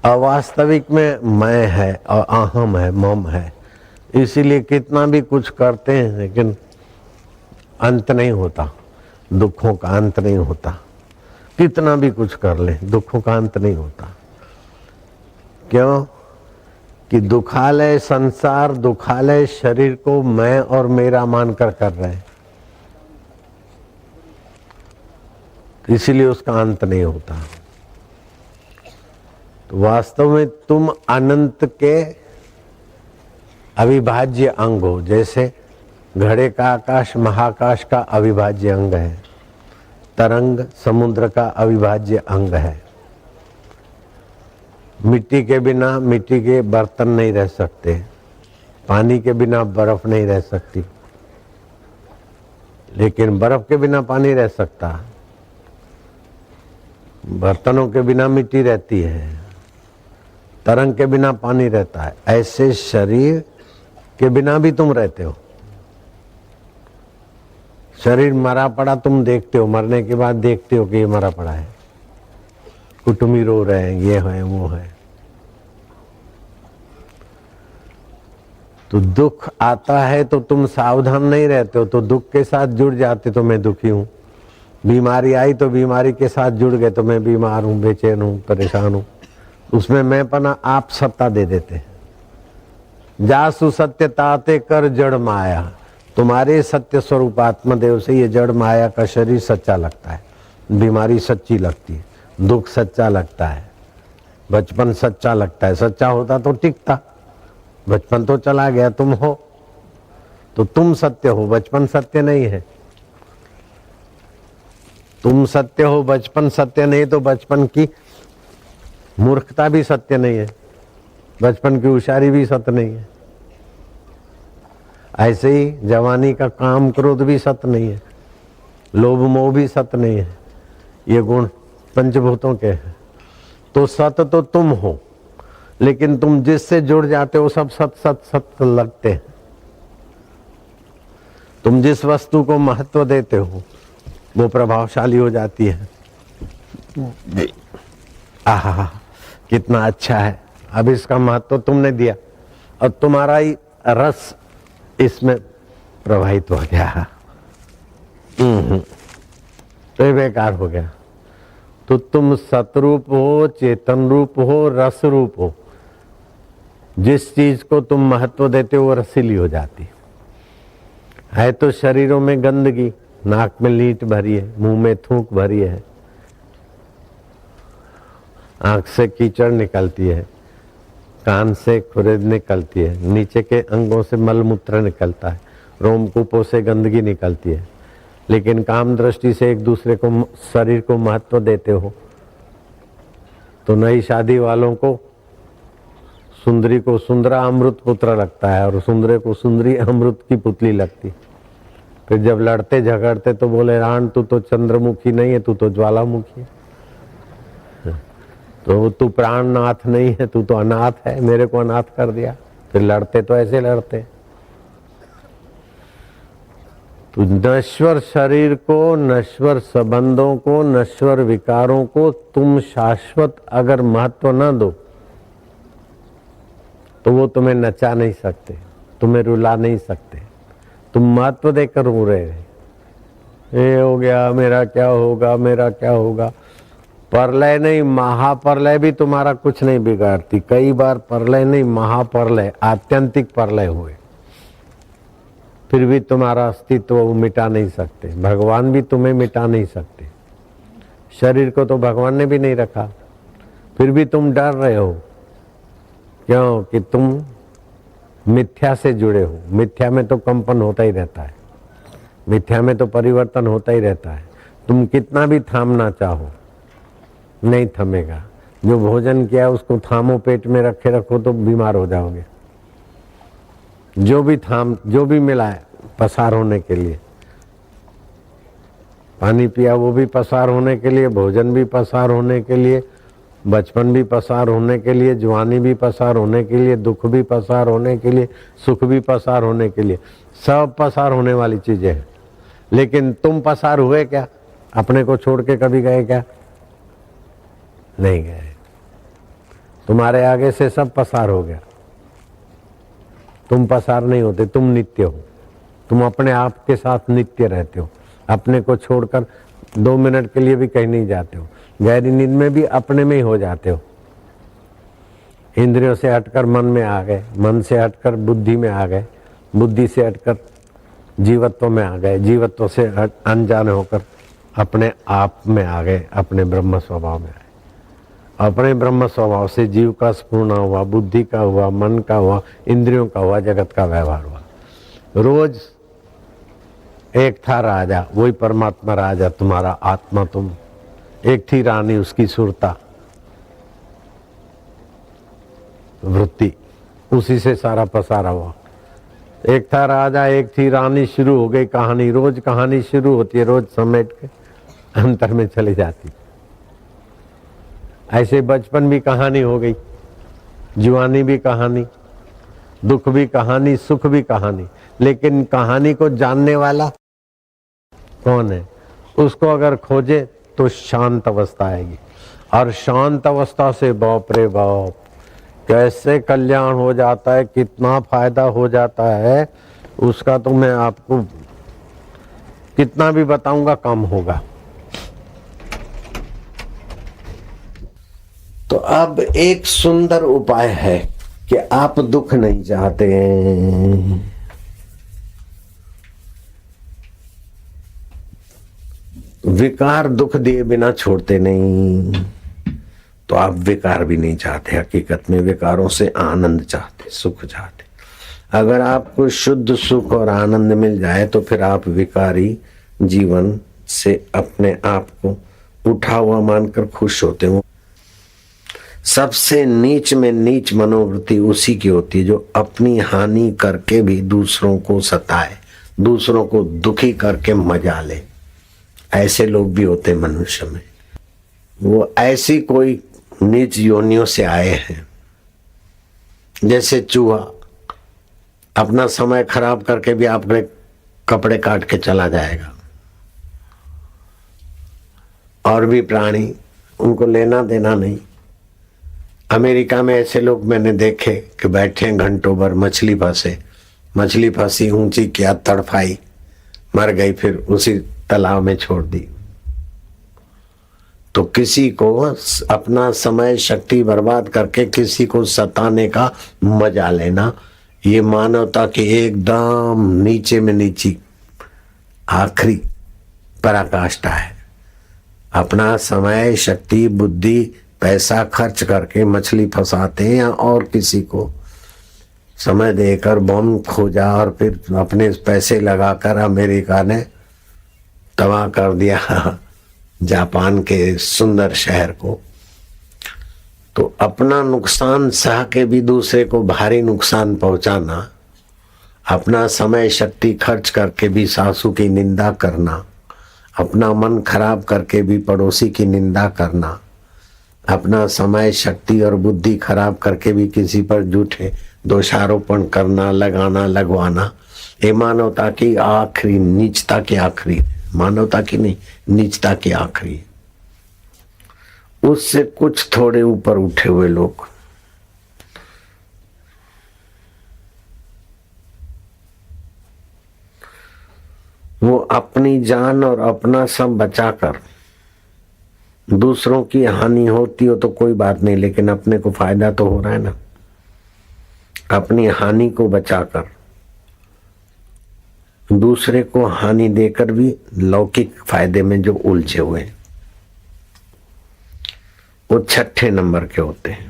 अवास्तविक में मैं है और अहम है, मम है, इसीलिए कितना भी कुछ करते हैं लेकिन अंत नहीं होता, दुखों का अंत नहीं होता। कितना भी कुछ कर ले दुखों का अंत नहीं होता। क्यों? कि दुखालय संसार, दुखालय शरीर को मैं और मेरा मानकर कर रहे हैं, इसीलिए उसका अंत नहीं होता। तो वास्तव में तुम अनंत के अविभाज्य अंग हो। जैसे घड़े का आकाश महाकाश का अविभाज्य अंग है, तरंग समुद्र का अविभाज्य अंग है। मिट्टी के बिना मिट्टी के बर्तन नहीं रह सकते, पानी के बिना बर्फ नहीं रह सकती, लेकिन बर्फ के बिना पानी रह सकता, बर्तनों के बिना मिट्टी रहती है, तरंग के बिना पानी रहता है। ऐसे शरीर के बिना भी तुम रहते हो। शरीर मरा पड़ा तुम देखते हो, मरने के बाद देखते हो कि ये मरा पड़ा है, कुटुंबी रो रहे हैं, ये है वो है। तो दुख आता है तो तुम सावधान नहीं रहते हो, तो दुख के साथ जुड़ जाते, तो मैं दुखी हूं। बीमारी आई तो बीमारी के साथ जुड़ गए, तो मैं बीमार हूं, बेचैन हूं, परेशान हूं। उसमें मैं पना आप सत्ता दे देते। जासु सत्य ताते कर जड़ माया, तुम्हारे सत्य स्वरूप आत्मदेव से ये जड़ माया का शरीर सच्चा लगता है, बीमारी सच्ची लगती है, दुख सच्चा लगता है, बचपन सच्चा लगता है। सच्चा होता तो टिकता, बचपन तो चला गया, तुम हो तो तुम सत्य हो, बचपन सत्य नहीं है। तुम सत्य हो, बचपन सत्य नहीं, तो बचपन की मूर्खता भी सत्य नहीं है, बचपन की होशियारी भी सत्य नहीं है। ऐसे ही जवानी का काम क्रोध भी सत्य नहीं है, लोभ मोह भी सत्य नहीं है, ये गुण पंचभूतों के हैं। तो सत्य तो तुम हो, लेकिन तुम जिससे जुड़ जाते हो सब सत सत सत्य लगते हैं। तुम जिस वस्तु को महत्व देते हो वो प्रभावशाली हो जाती है। आहा कितना अच्छा है, अब इसका महत्व तुमने दिया और तुम्हारा ही रस इसमें प्रवाहित हो गया, तो ये बेकार हो गया। तो तुम सतरूप हो, चेतन रूप हो, रस रूप हो। जिस चीज को तुम महत्व देते हो वो रसीली हो जाती है। तो शरीरों में गंदगी, नाक में लीट भरी है, मुंह में थूक भरी है, आंख से कीचड़ निकलती है, कान से खुरेद निकलती है, नीचे के अंगों से मलमूत्र निकलता है, रोमकूपों से गंदगी निकलती है। लेकिन काम दृष्टि से एक दूसरे को शरीर को महत्व देते हो तो नई शादी वालों को सुंदरी को सुंदरा अमृत पुत्र लगता है और सुंदरे को सुंदरी अमृत की पुतली लगती। फिर जब लड़ते झगड़ते तो बोले राण तू तो चंद्रमुखी नहीं है, तू तो ज्वालामुखी है, तो तू प्राणनाथ नहीं है, तू तो अनाथ है, मेरे को अनाथ कर दिया। फिर लड़ते तो ऐसे लड़ते। तो नश्वर शरीर को, नश्वर संबंधों को, नश्वर विकारों को तुम शाश्वत अगर महत्व न दो तो वो तुम्हें नचा नहीं सकते, तुम्हें रुला नहीं सकते, तुम महत्व देकर रो रहे हैं, ये हो गया, मेरा क्या होगा, मेरा क्या होगा। प्रलय नहीं, महाप्रलय भी तुम्हारा कुछ नहीं बिगाड़ती। कई बार प्रलय नहीं, महाप्रलय, आत्यंतिक प्रलय हुए, फिर भी तुम्हारा अस्तित्व वो मिटा नहीं सकते। भगवान भी तुम्हें मिटा नहीं सकते। शरीर को तो भगवान ने भी नहीं रखा, फिर भी तुम डर रहे हो। क्यों? कि तुम मिथ्या से जुड़े हो। मिथ्या में तो कंपन होता ही रहता है, मिथ्या में तो परिवर्तन होता ही रहता है। तुम कितना भी थामना चाहो नहीं थमेगा। जो भोजन किया उसको थामो, पेट में रखे रखो तो बीमार हो जाओगे। जो भी मिला है पसार होने के लिए, पानी पिया वो भी पसार होने के लिए, भोजन भी पसार होने के लिए, बचपन भी पसार होने के लिए, जवानी भी पसार होने के लिए, दुख भी पसार होने के लिए, सुख भी पसार होने के लिए। सब पसार होने वाली चीजें हैं। लेकिन तुम पसार हुए क्या? अपने को छोड़ के कभी गए क्या? नहीं गए। तुम्हारे आगे से सब पसार हो गया। तुम पसार नहीं होते, तुम नित्य हो। तुम अपने आप के साथ नित्य रहते हो। अपने को छोड़कर 2 मिनट के लिए भी कहीं नहीं जाते हो। गहरी नींद में भी अपने में ही हो जाते हो। इंद्रियों से हटकर मन में आ गए, मन से हटकर बुद्धि में आ गए, बुद्धि से हटकर जीवत्व में आ गए, जीवत्व से अनजाने होकर अपने आप में आ गए, अपने ब्रह्म स्वभाव में आए। अपने ब्रह्म स्वभाव से जीव का स्फूर्णा हुआ, बुद्धि का हुआ, मन का हुआ, इंद्रियों का हुआ, जगत का व्यवहार हुआ। रोज एक था राजा, वही परमात्मा राजा, तुम्हारा आत्मा तुम। एक थी रानी, उसकी सुरता वृत्ति, उसी से सारा पसारा हुआ। एक था राजा, एक थी रानी, शुरू हो गई कहानी। रोज कहानी शुरू होती है, रोज समेट के अंतर में चली जाती। ऐसे बचपन भी कहानी हो गई, जवानी भी कहानी, दुख भी कहानी, सुख भी कहानी। लेकिन कहानी को जानने वाला कौन है? उसको अगर खोजे तो शांत अवस्था आएगी। और शांत अवस्था से बाप रे बाप कैसे कल्याण हो जाता है, कितना फायदा हो जाता है, उसका तो मैं आपको कितना भी बताऊंगा कम होगा। तो अब एक सुंदर उपाय है कि आप दुख नहीं चाहते हैं, विकार दुख दिए बिना छोड़ते नहीं, तो आप विकार भी नहीं चाहते। हकीकत में विकारों से आनंद चाहते, सुख चाहते। अगर आपको शुद्ध सुख और आनंद मिल जाए तो फिर आप विकारी जीवन से अपने आप को उठा हुआ मानकर खुश होते हो। सबसे नीच में नीच मनोवृत्ति उसी की होती है जो अपनी हानि करके भी दूसरों को सताए, दूसरों को दुखी करके मजा ले। ऐसे लोग भी होते मनुष्य में। वो ऐसी कोई नीच योनियों से आए हैं। जैसे चूहा अपना समय खराब करके भी आपके कपड़े काट के चला जाएगा। और भी प्राणी, उनको लेना देना नहीं। अमेरिका में ऐसे लोग मैंने देखे कि बैठे हैं घंटों भर, मछली फंसे, मछली फंसी, ऊंची किया, तड़फाई, मर गई, फिर उसी तालाब में छोड़ दी। तो किसी को अपना समय शक्ति बर्बाद करके किसी को सताने का मजा लेना, ये मानवता की एकदम नीचे में नीची आखिरी पराकाष्ठा है। अपना समय शक्ति बुद्धि पैसा खर्च करके मछली फंसाते हैं या और किसी को समय देकर बम खोजा और फिर अपने पैसे लगाकर अमेरिका ने तबाह कर दिया जापान के सुंदर शहर को। तो अपना नुकसान सह के भी दूसरे को भारी नुकसान पहुंचाना, अपना समय शक्ति खर्च करके भी सासू की निंदा करना, अपना मन खराब करके भी पड़ोसी की निंदा करना, अपना समय शक्ति और बुद्धि खराब करके भी किसी पर झूठे दोषारोपण करना, लगाना, लगवाना, ये मानवता की आखिरी नीचता की आखिरी, मानवता की नहीं, नीचता की आखिरी। उससे कुछ थोड़े ऊपर उठे हुए लोग वो अपनी जान और अपना सब बचाकर, दूसरों की हानि होती हो तो कोई बात नहीं, लेकिन अपने को फायदा तो हो रहा है ना। अपनी हानि को बचाकर दूसरे को हानि देकर भी लौकिक फायदे में जो उलझे हुए हैं, वो छठे नंबर के होते हैं।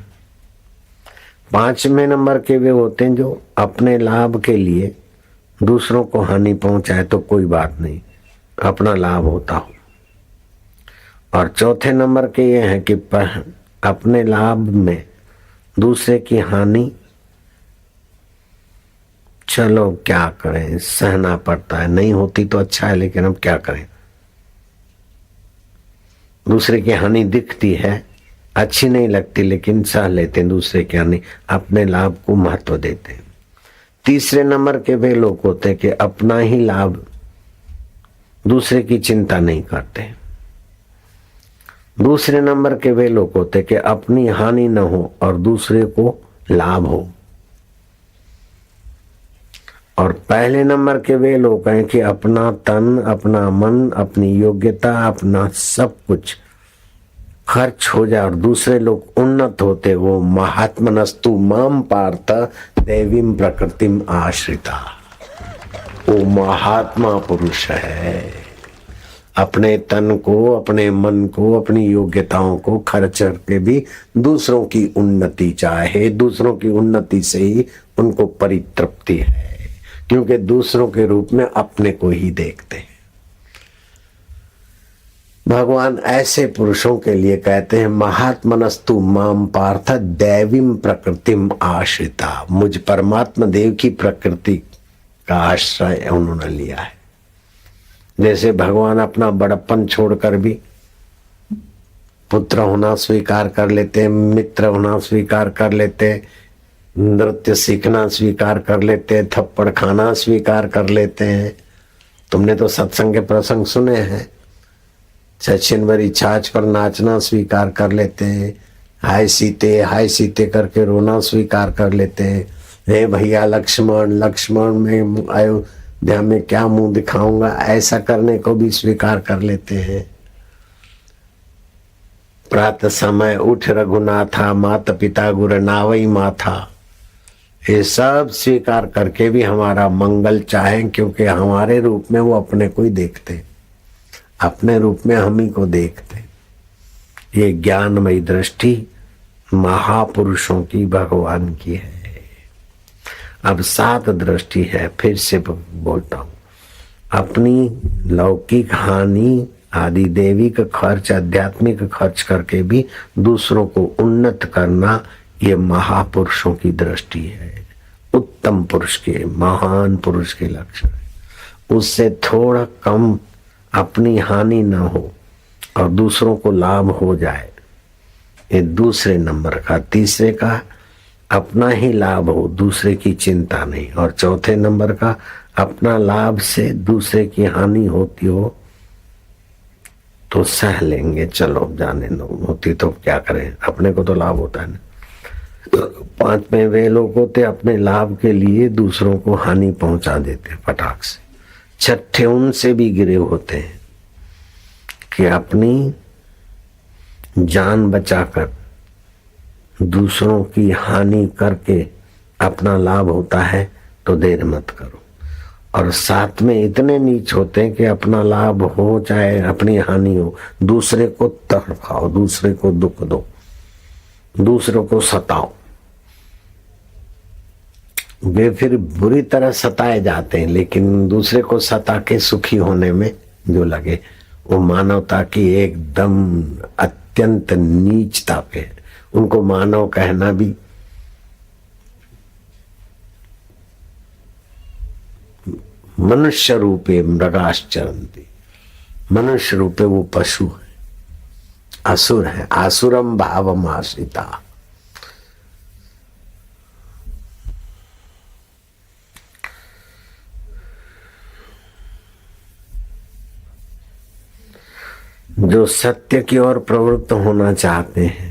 पांचवें नंबर के वे होते हैं जो अपने लाभ के लिए दूसरों को हानि पहुंचाए तो कोई बात नहीं, अपना लाभ होता हो। और चौथे नंबर के ये हैं कि अपने लाभ में दूसरे की हानि, चलो क्या करें, सहना पड़ता है, नहीं होती तो अच्छा है, लेकिन अब क्या करें। दूसरे की हानि दिखती है, अच्छी नहीं लगती, लेकिन सह लेते हैं दूसरे की हानि, अपने लाभ को महत्व देते हैं। तीसरे नंबर के वे लोग होते हैं कि अपना ही लाभ, दूसरे की चिंता नहीं करते। दूसरे नंबर के वे लोग होते हैं कि अपनी हानि न हो और दूसरे को लाभ हो। और पहले नंबर के वे लोग हैं कि अपना तन, अपना मन, अपनी योग्यता, अपना सब कुछ खर्च हो जाए और दूसरे लोग उन्नत होते, वो महात्मनस्तु माम पार्थ देवीम प्रकृतिम आश्रिता, वो महात्मा पुरुष है। अपने तन को, अपने मन को, अपनी योग्यताओं को खर्च करके भी दूसरों की उन्नति चाहे, दूसरों की उन्नति से ही उनको परितृप्ति है, क्योंकि दूसरों के रूप में अपने को ही देखते हैं। भगवान ऐसे पुरुषों के लिए कहते हैं महात्मनस्तु माम पार्थ दैवीम प्रकृतिम आश्रिता, मुझ परमात्मा देव की प्रकृति का आश्रय उन्होंने लिया है। जैसे भगवान अपना बड़प्पन छोड़कर भी पुत्र होना स्वीकार कर लेते, मित्र होना स्वीकार कर लेते, नृत्य सीखना स्वीकार कर लेते, थप्पड़ खाना स्वीकार कर लेते हैं। तुमने तो सत्संग के प्रसंग सुने हैं, सचिन भरी छाछ पर नाचना स्वीकार कर लेते हैं, हाय सीते करके रोना स्वीकार कर लेते हैं। हे भैया लक्ष्मण, लक्ष्मण में अयोध्या में क्या मुंह दिखाऊंगा, ऐसा करने को भी स्वीकार कर लेते हैं। प्रातः समय उठ रघुनाथा, माता पिता गुरु नावई माथा, ये सब स्वीकार करके भी हमारा मंगल चाहें, क्योंकि हमारे रूप में वो अपने को ही देखते, अपने रूप में हम ही को देखते। ये ज्ञानमयी दृष्टि महापुरुषों की, भगवान की है। अब 7 दृष्टि है, फिर से बोलता हूं। अपनी लौकिक हानि आदि दैविक खर्च, आध्यात्मिक खर्च करके भी दूसरों को उन्नत करना, ये महापुरुषों की दृष्टि है। उत्तम पुरुष के, महान पुरुष के लक्षण है। उससे थोड़ा कम अपनी हानि न हो और दूसरों को लाभ हो जाए, ये दूसरे नंबर का। तीसरे का अपना ही लाभ हो, दूसरे की चिंता नहीं। और चौथे नंबर का अपना लाभ से दूसरे की हानि होती हो तो सह लेंगे, चलो जाने दो, होती तो क्या करें, अपने को तो लाभ होता है ना। 5वें वे लोग होते अपने लाभ के लिए दूसरों को हानि पहुंचा देते फटाक से। 6ठे उनसे भी गिरे होते हैं कि अपनी जान बचाकर दूसरों की हानि करके अपना लाभ होता है तो देर मत करो। और 7वें इतने नीच होते हैं कि अपना लाभ हो चाहे अपनी हानि हो, दूसरे को तड़पाओ, दूसरे को दुख दो, दूसरों को सताओ। वे फिर बुरी तरह सताए जाते हैं, लेकिन दूसरे को सता के सुखी होने में जो लगे, वो मानवता की एकदम अत्यंत नीचता पे। उनको मानव कहना भी मनुष्य रूपे मृगाश्चरन्ति, मनुष्य रूपे वो पशु है, असुर है। आसुरम भावम आश्रिता। जो सत्य की ओर प्रवृत्त होना चाहते हैं,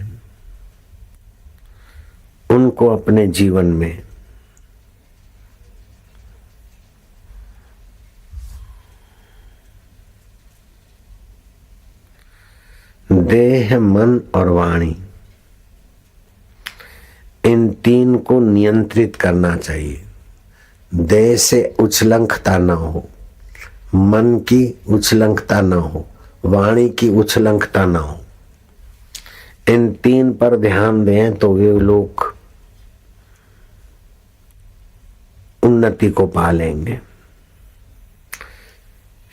उनको अपने जीवन में है मन और वाणी। इन तीन को नियंत्रित करना चाहिए। देह से उछलंकता न हो, मन की उछलंकता न हो, वाणी की उछलंकता न हो। इन तीन पर ध्यान दें तो वे लोग उन्नति को पा लेंगे।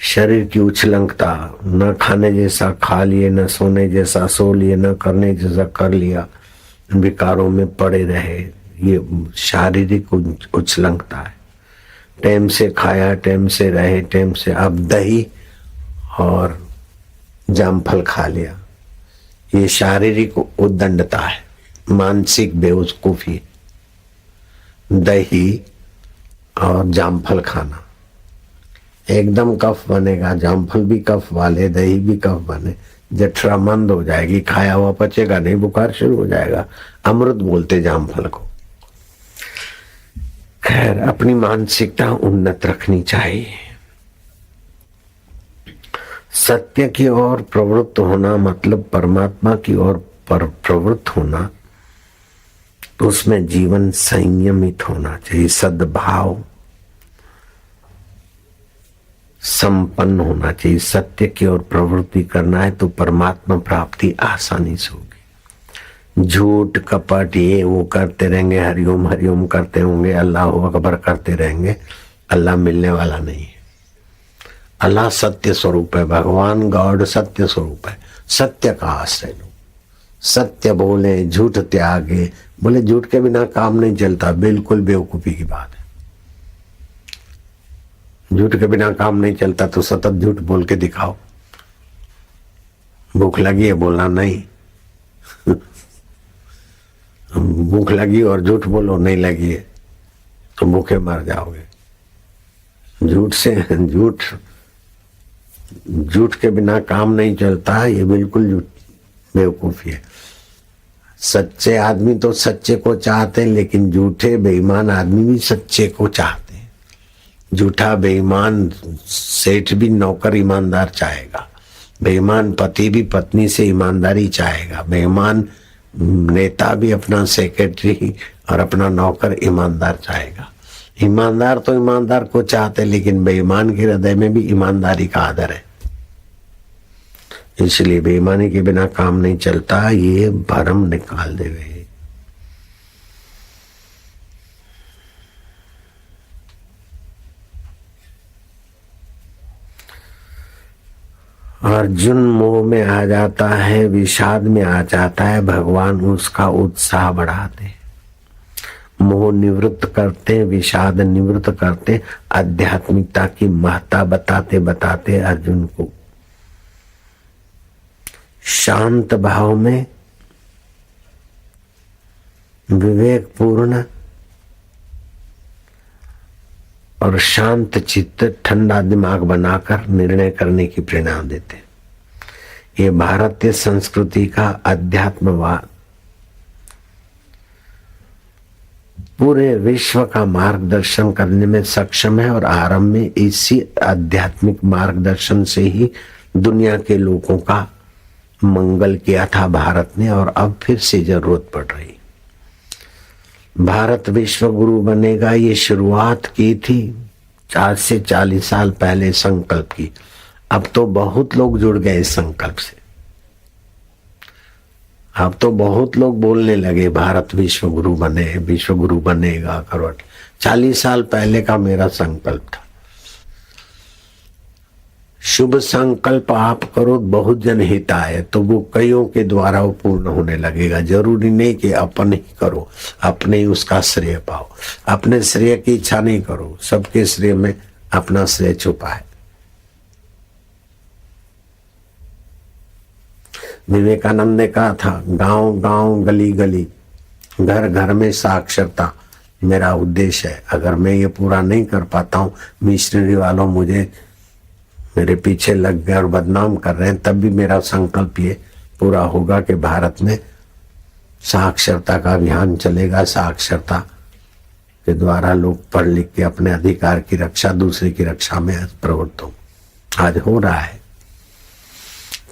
शरीर की उछलंकता, न खाने जैसा खा लिए, न सोने जैसा सो लिए, न करने जैसा कर लिया, विकारों में पड़े रहे, ये शारीरिक उछलंकता है। टाइम से खाया, टाइम से रहे, टाइम से, अब दही और जामफल खा लिया, ये शारीरिक उद्दंडता है, मानसिक बेवकूफी। दही और जामफल खाना, एकदम कफ बनेगा, जामफल भी कफ वाले, दही भी कफ बने, जठरा मंद हो जाएगी, खाया हुआ पचेगा नहीं, बुखार शुरू हो जाएगा। अमृत बोलते जामफल को। खैर, अपनी मानसिकता उन्नत रखनी चाहिए। सत्य की ओर प्रवृत्त होना मतलब परमात्मा की ओर प्रवृत्त होना, तो उसमें जीवन संयमित होना चाहिए, सद्भाव संपन्न होना चाहिए। सत्य की ओर प्रवृत्ति करना है तो परमात्मा प्राप्ति आसानी से होगी। झूठ कपट ये वो करते रहेंगे, हरिओम हरिओम करते होंगे, अल्लाह अकबर करते रहेंगे, अल्लाह मिलने वाला नहीं है। अल्लाह सत्य स्वरूप है, भगवान गॉड सत्य स्वरूप है। सत्य का आश्रय लो, सत्य बोले, झूठ त्यागे। बोले झूठ के बिना काम नहीं चलता, बिल्कुल बेवकूफी की बात है। झूठ के बिना काम नहीं चलता तो सतत झूठ बोल के दिखाओ। भूख लगी है, बोलना नहीं। भूख लगी और झूठ बोलो नहीं लगी है तो भूखे मर जाओगे। झूठ के बिना काम नहीं चलता, ये बिल्कुल झूठ बेवकूफी है। सच्चे आदमी तो सच्चे को चाहते हैं, लेकिन झूठे बेईमान आदमी भी सच्चे को चाहते हैं। झूठा बेईमान सेठ भी नौकर ईमानदार चाहेगा, बेईमान पति भी पत्नी से ईमानदारी चाहेगा, बेईमान नेता भी अपना सेक्रेटरी और अपना नौकर ईमानदार चाहेगा। ईमानदार तो ईमानदार को चाहते, लेकिन बेईमान के हृदय में भी ईमानदारी का आदर है। इसलिए बेईमानी के बिना काम नहीं चलता, ये भरम निकाल देवे। अर्जुन मोह में आ जाता है, विषाद में आ जाता है, भगवान उसका उत्साह बढ़ाते, मोह निवृत्त करते, विषाद निवृत्त करते, आध्यात्मिकता की महत्ता बताते बताते अर्जुन को शांत भाव में विवेकपूर्ण और शांत चित्त, ठंडा दिमाग बनाकर निर्णय करने की प्रेरणा देते। ये भारतीय संस्कृति का अध्यात्मवाद पूरे विश्व का मार्गदर्शन करने में सक्षम है, और आरंभ में इसी आध्यात्मिक मार्गदर्शन से ही दुनिया के लोगों का मंगल किया था भारत ने, और अब फिर से जरूरत पड़ रही। भारत विश्व गुरु बनेगा, ये शुरुआत की थी 4 से 40 साल पहले संकल्प की। अब तो बहुत लोग जुड़ गए इस संकल्प से। अब तो बहुत लोग बोलने लगे भारत विश्व गुरु बने, विश्व गुरु बनेगा करवट। 40 साल पहले का मेरा संकल्प था। शुभ संकल्प आप करो, बहुत जन हिताय, तो वो कईयों के द्वारा वो पूर्ण होने लगेगा। जरूरी नहीं कि अपन ही करो, अपने ही उसका श्रेय पाओ। अपने श्रेय की इच्छा नहीं करो, सबके श्रेय में अपना श्रेय छुपा है। विवेकानंद ने कहा था, गांव गांव गली गली घर घर में साक्षरता मेरा उद्देश्य है। अगर मैं ये पूरा नहीं कर पाता हूँ, मिशनरी वालों मुझे मेरे पीछे लग गए और बदनाम कर रहे हैं, तब भी मेरा संकल्प ये पूरा होगा कि भारत में साक्षरता का अभियान चलेगा। साक्षरता के द्वारा लोग पढ़ लिख के अपने अधिकार की रक्षा, दूसरे की रक्षा में प्रवृत्त हो। आज हो रहा है।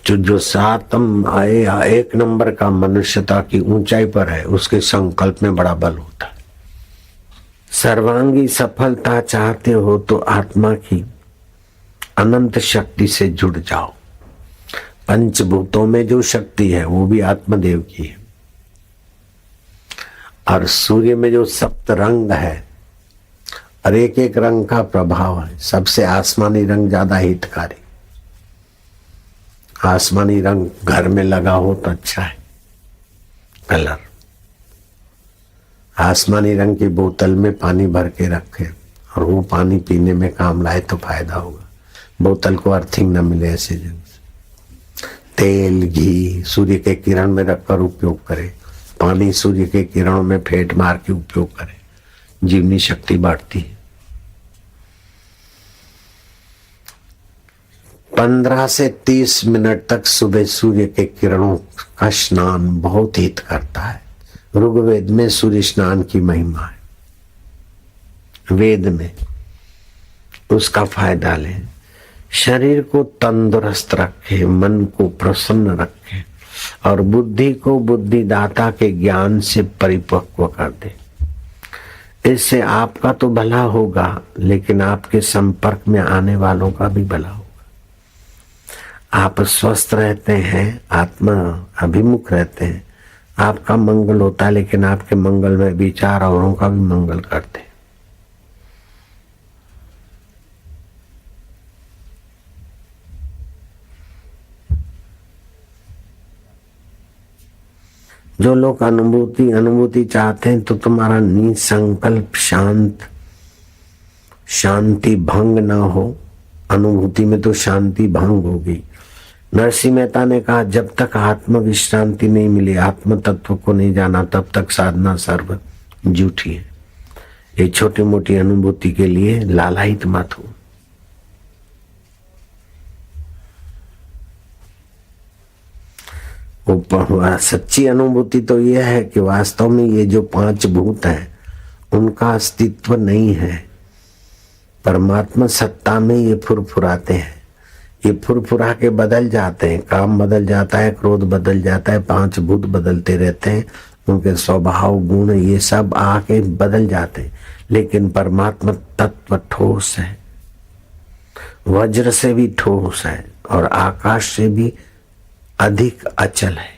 जो सातम आए या एक नंबर का मनुष्यता की ऊंचाई पर है, उसके संकल्प में बड़ा बल होता है। सर्वांगी सफलता चाहते हो तो आत्मा की अनंत शक्ति से जुड़ जाओ। पंचभूतों में जो शक्ति है वो भी आत्मदेव की है, और सूर्य में जो सप्त रंग है और एक एक रंग का प्रभाव है। सबसे आसमानी रंग ज्यादा हितकारी। आसमानी रंग घर में लगा हो तो अच्छा है कलर। आसमानी रंग की बोतल में पानी भर के रखे और वो पानी पीने में काम लाए तो फायदा होगा। बोतल को अर्थिंग न मिले ऐसे जगह से। तेल घी सूर्य के किरण में रखकर उपयोग करें। पानी सूर्य के किरणों में फेंट मार के उपयोग करें, जीवनी शक्ति बढ़ती है। 15 से 30 मिनट तक सुबह सूर्य के किरणों का स्नान बहुत हित करता है। ऋग्वेद में सूर्य स्नान की महिमा है, वेद में। उसका फायदा लें। शरीर को तंदुरुस्त रखे, मन को प्रसन्न रखे और बुद्धि को बुद्धिदाता के ज्ञान से परिपक्व कर दे। इससे आपका तो भला होगा, लेकिन आपके संपर्क में आने वालों का भी भला होगा। आप स्वस्थ रहते हैं, आत्मा अभिमुख रहते हैं, आपका मंगल होता है, लेकिन आपके मंगल में विचार औरों का भी मंगल करते हैं। जो लोग अनुभूति चाहते हैं, तो तुम्हारा निसंकल्प शांति भंग ना हो। अनुभूति में तो शांति भंग होगी। नरसिंह मेहता ने कहा, जब तक आत्म विश्रांति नहीं मिली, आत्म तत्व को नहीं जाना, तब तक साधना सर्व झूठी है। ये छोटी मोटी अनुभूति के लिए लालायित मत हो। सच्ची अनुभूति तो यह है कि वास्तव में ये जो 5 भूत हैं उनका अस्तित्व नहीं है। परमात्मा सत्ता में ये फुरफुराते हैं। ये फुरफुरा के बदल जाते हैं, काम बदल जाता है, क्रोध बदल जाता है, 5 भूत बदलते रहते हैं, उनके स्वभाव गुण ये सब आके बदल जाते हैं। लेकिन परमात्मा तत्व ठोस है, वज्र से भी ठोस है और आकाश से भी अधिक अचल है।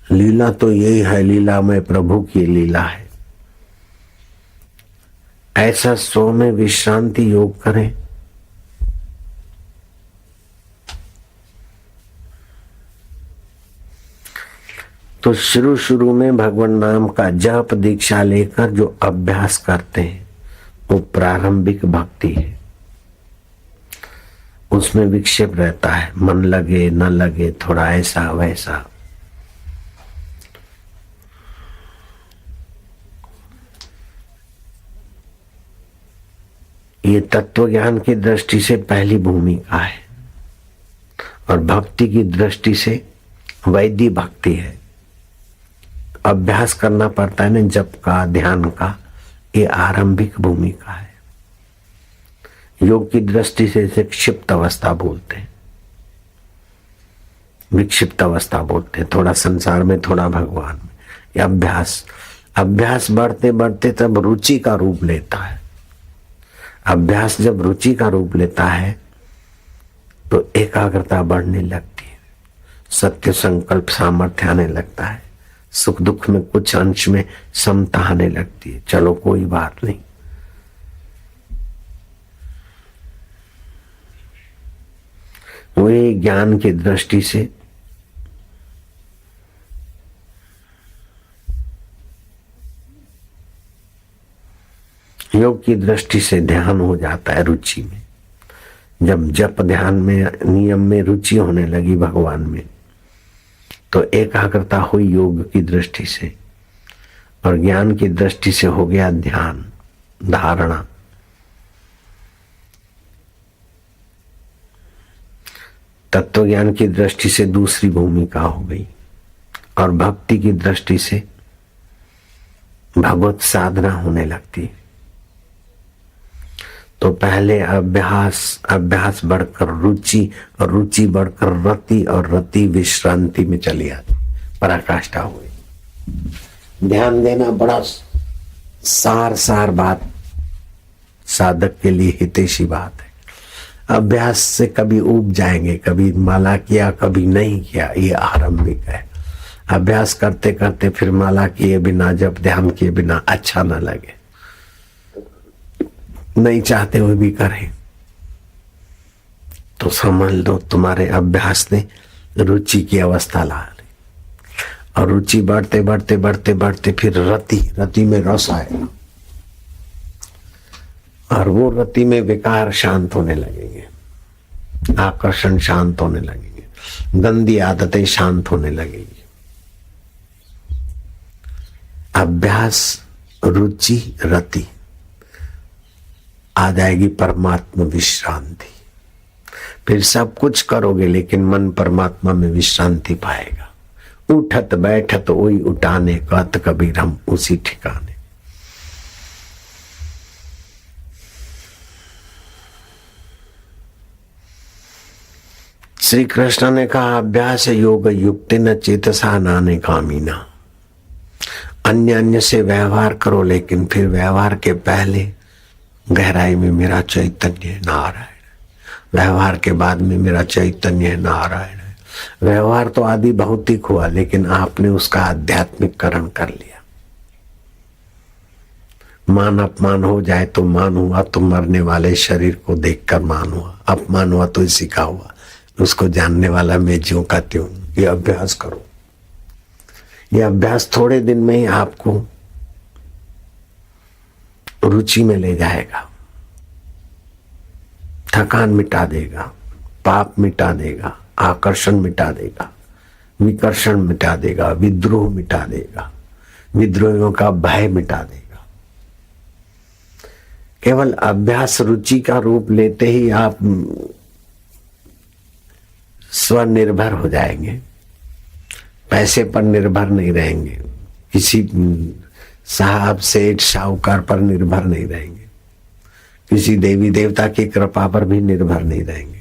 लीला तो यही है, लीला में प्रभु की लीला है। ऐसा सो में विश्रांति योग करें। तो शुरू में भगवान नाम का जप दीक्षा लेकर जो अभ्यास करते हैं वो प्रारंभिक भक्ति है। उसमें विक्षेप रहता है, मन लगे न लगे, थोड़ा ऐसा वैसा। ये तत्व ज्ञान की दृष्टि से पहली भूमिका है और भक्ति की दृष्टि से वैदिक भक्ति है। अभ्यास करना पड़ता है ना जप का, ध्यान का, ये आरंभिक भूमिका है। योग की दृष्टि से इसे क्षिप्त अवस्था बोलते हैं, विक्षिप्त अवस्था बोलते हैं। थोड़ा संसार में, थोड़ा भगवान में। ये अभ्यास बढ़ते बढ़ते तब रुचि का रूप लेता है। अभ्यास जब रुचि का रूप लेता है तो एकाग्रता बढ़ने लगती है, सत्य संकल्प सामर्थ्य आने लगता है, सुख दुख में कुछ अंश में समता आने लगती है। चलो कोई बात नहीं। वही ज्ञान की दृष्टि से योग की दृष्टि से ध्यान हो जाता है रुचि में। जब जप ध्यान में नियम में रुचि होने लगी भगवान में, तो एकाग्रता हुई योग की दृष्टि से, और ज्ञान की दृष्टि से हो गया ध्यान, धारणा। तत्व ज्ञान की दृष्टि से दूसरी भूमिका हो गई, और भक्ति की दृष्टि से भगवत साधना होने लगती। तो पहले अभ्यास बढ़कर रुचि, और रुचि बढ़कर रति, और रति विश्रांति में चली आती, पराकाष्ठा हुई। ध्यान देना बड़ा सार बात, साधक के लिए हितैषी बात है। अभ्यास से कभी ऊब जाएंगे, कभी माला किया कभी नहीं किया, ये आरंभिक है। अभ्यास करते करते फिर माला किए बिना, जब ध्यान किए बिना अच्छा न लगे, नहीं चाहते हुए भी करें, तो समझ लो तुम्हारे अभ्यास ने रुचि की अवस्था ला ली। और रुचि बढ़ते बढ़ते बढ़ते बढ़ते फिर रति में रस आएगा, और वो रति में विकार शांत होने लगेंगे, आकर्षण शांत होने लगेंगे, गंदी आदतें शांत होने लगेंगी। अभ्यास, रुचि, रति, आ जाएगी परमात्मा विश्रांति। फिर सब कुछ करोगे लेकिन मन परमात्मा में विश्रांति पाएगा। उठत बैठत वही उठाने, कहत कबीर हम उसी ठिकाने। श्री कृष्ण ने कहा अभ्यास योग युक्ति न चेतसा नाने कामीना। अन्य से व्यवहार करो, लेकिन फिर व्यवहार के पहले गहराई में मेरा चैतन्य नारायण, व्यवहार के बाद में मेरा चैतन्य नारायण है। व्यवहार तो आदि भौतिक हुआ, लेकिन आपने उसका आध्यात्मिककरण कर लिया। मान अपमान हो जाए तो मान हुआ, तो मरने वाले शरीर को देखकर मान हुआ। अपमान हुआ तो इसी का हुआ, उसको जानने वाला मैं ज्यों का त्यों। ये अभ्यास करो। ये अभ्यास थोड़े दिन में ही आपको रुचि में ले जाएगा, थकान मिटा देगा, पाप मिटा देगा, आकर्षण मिटा देगा, विकर्षण मिटा देगा, विद्रोह मिटा देगा, विद्रोहियों का भय मिटा देगा। केवल अभ्यास रुचि का रूप लेते ही आप स्वनिर्भर हो जाएंगे, पैसे पर निर्भर नहीं रहेंगे, किसी साहब सेठ साहूकार पर निर्भर नहीं रहेंगे, किसी देवी देवता की कृपा पर भी निर्भर नहीं रहेंगे।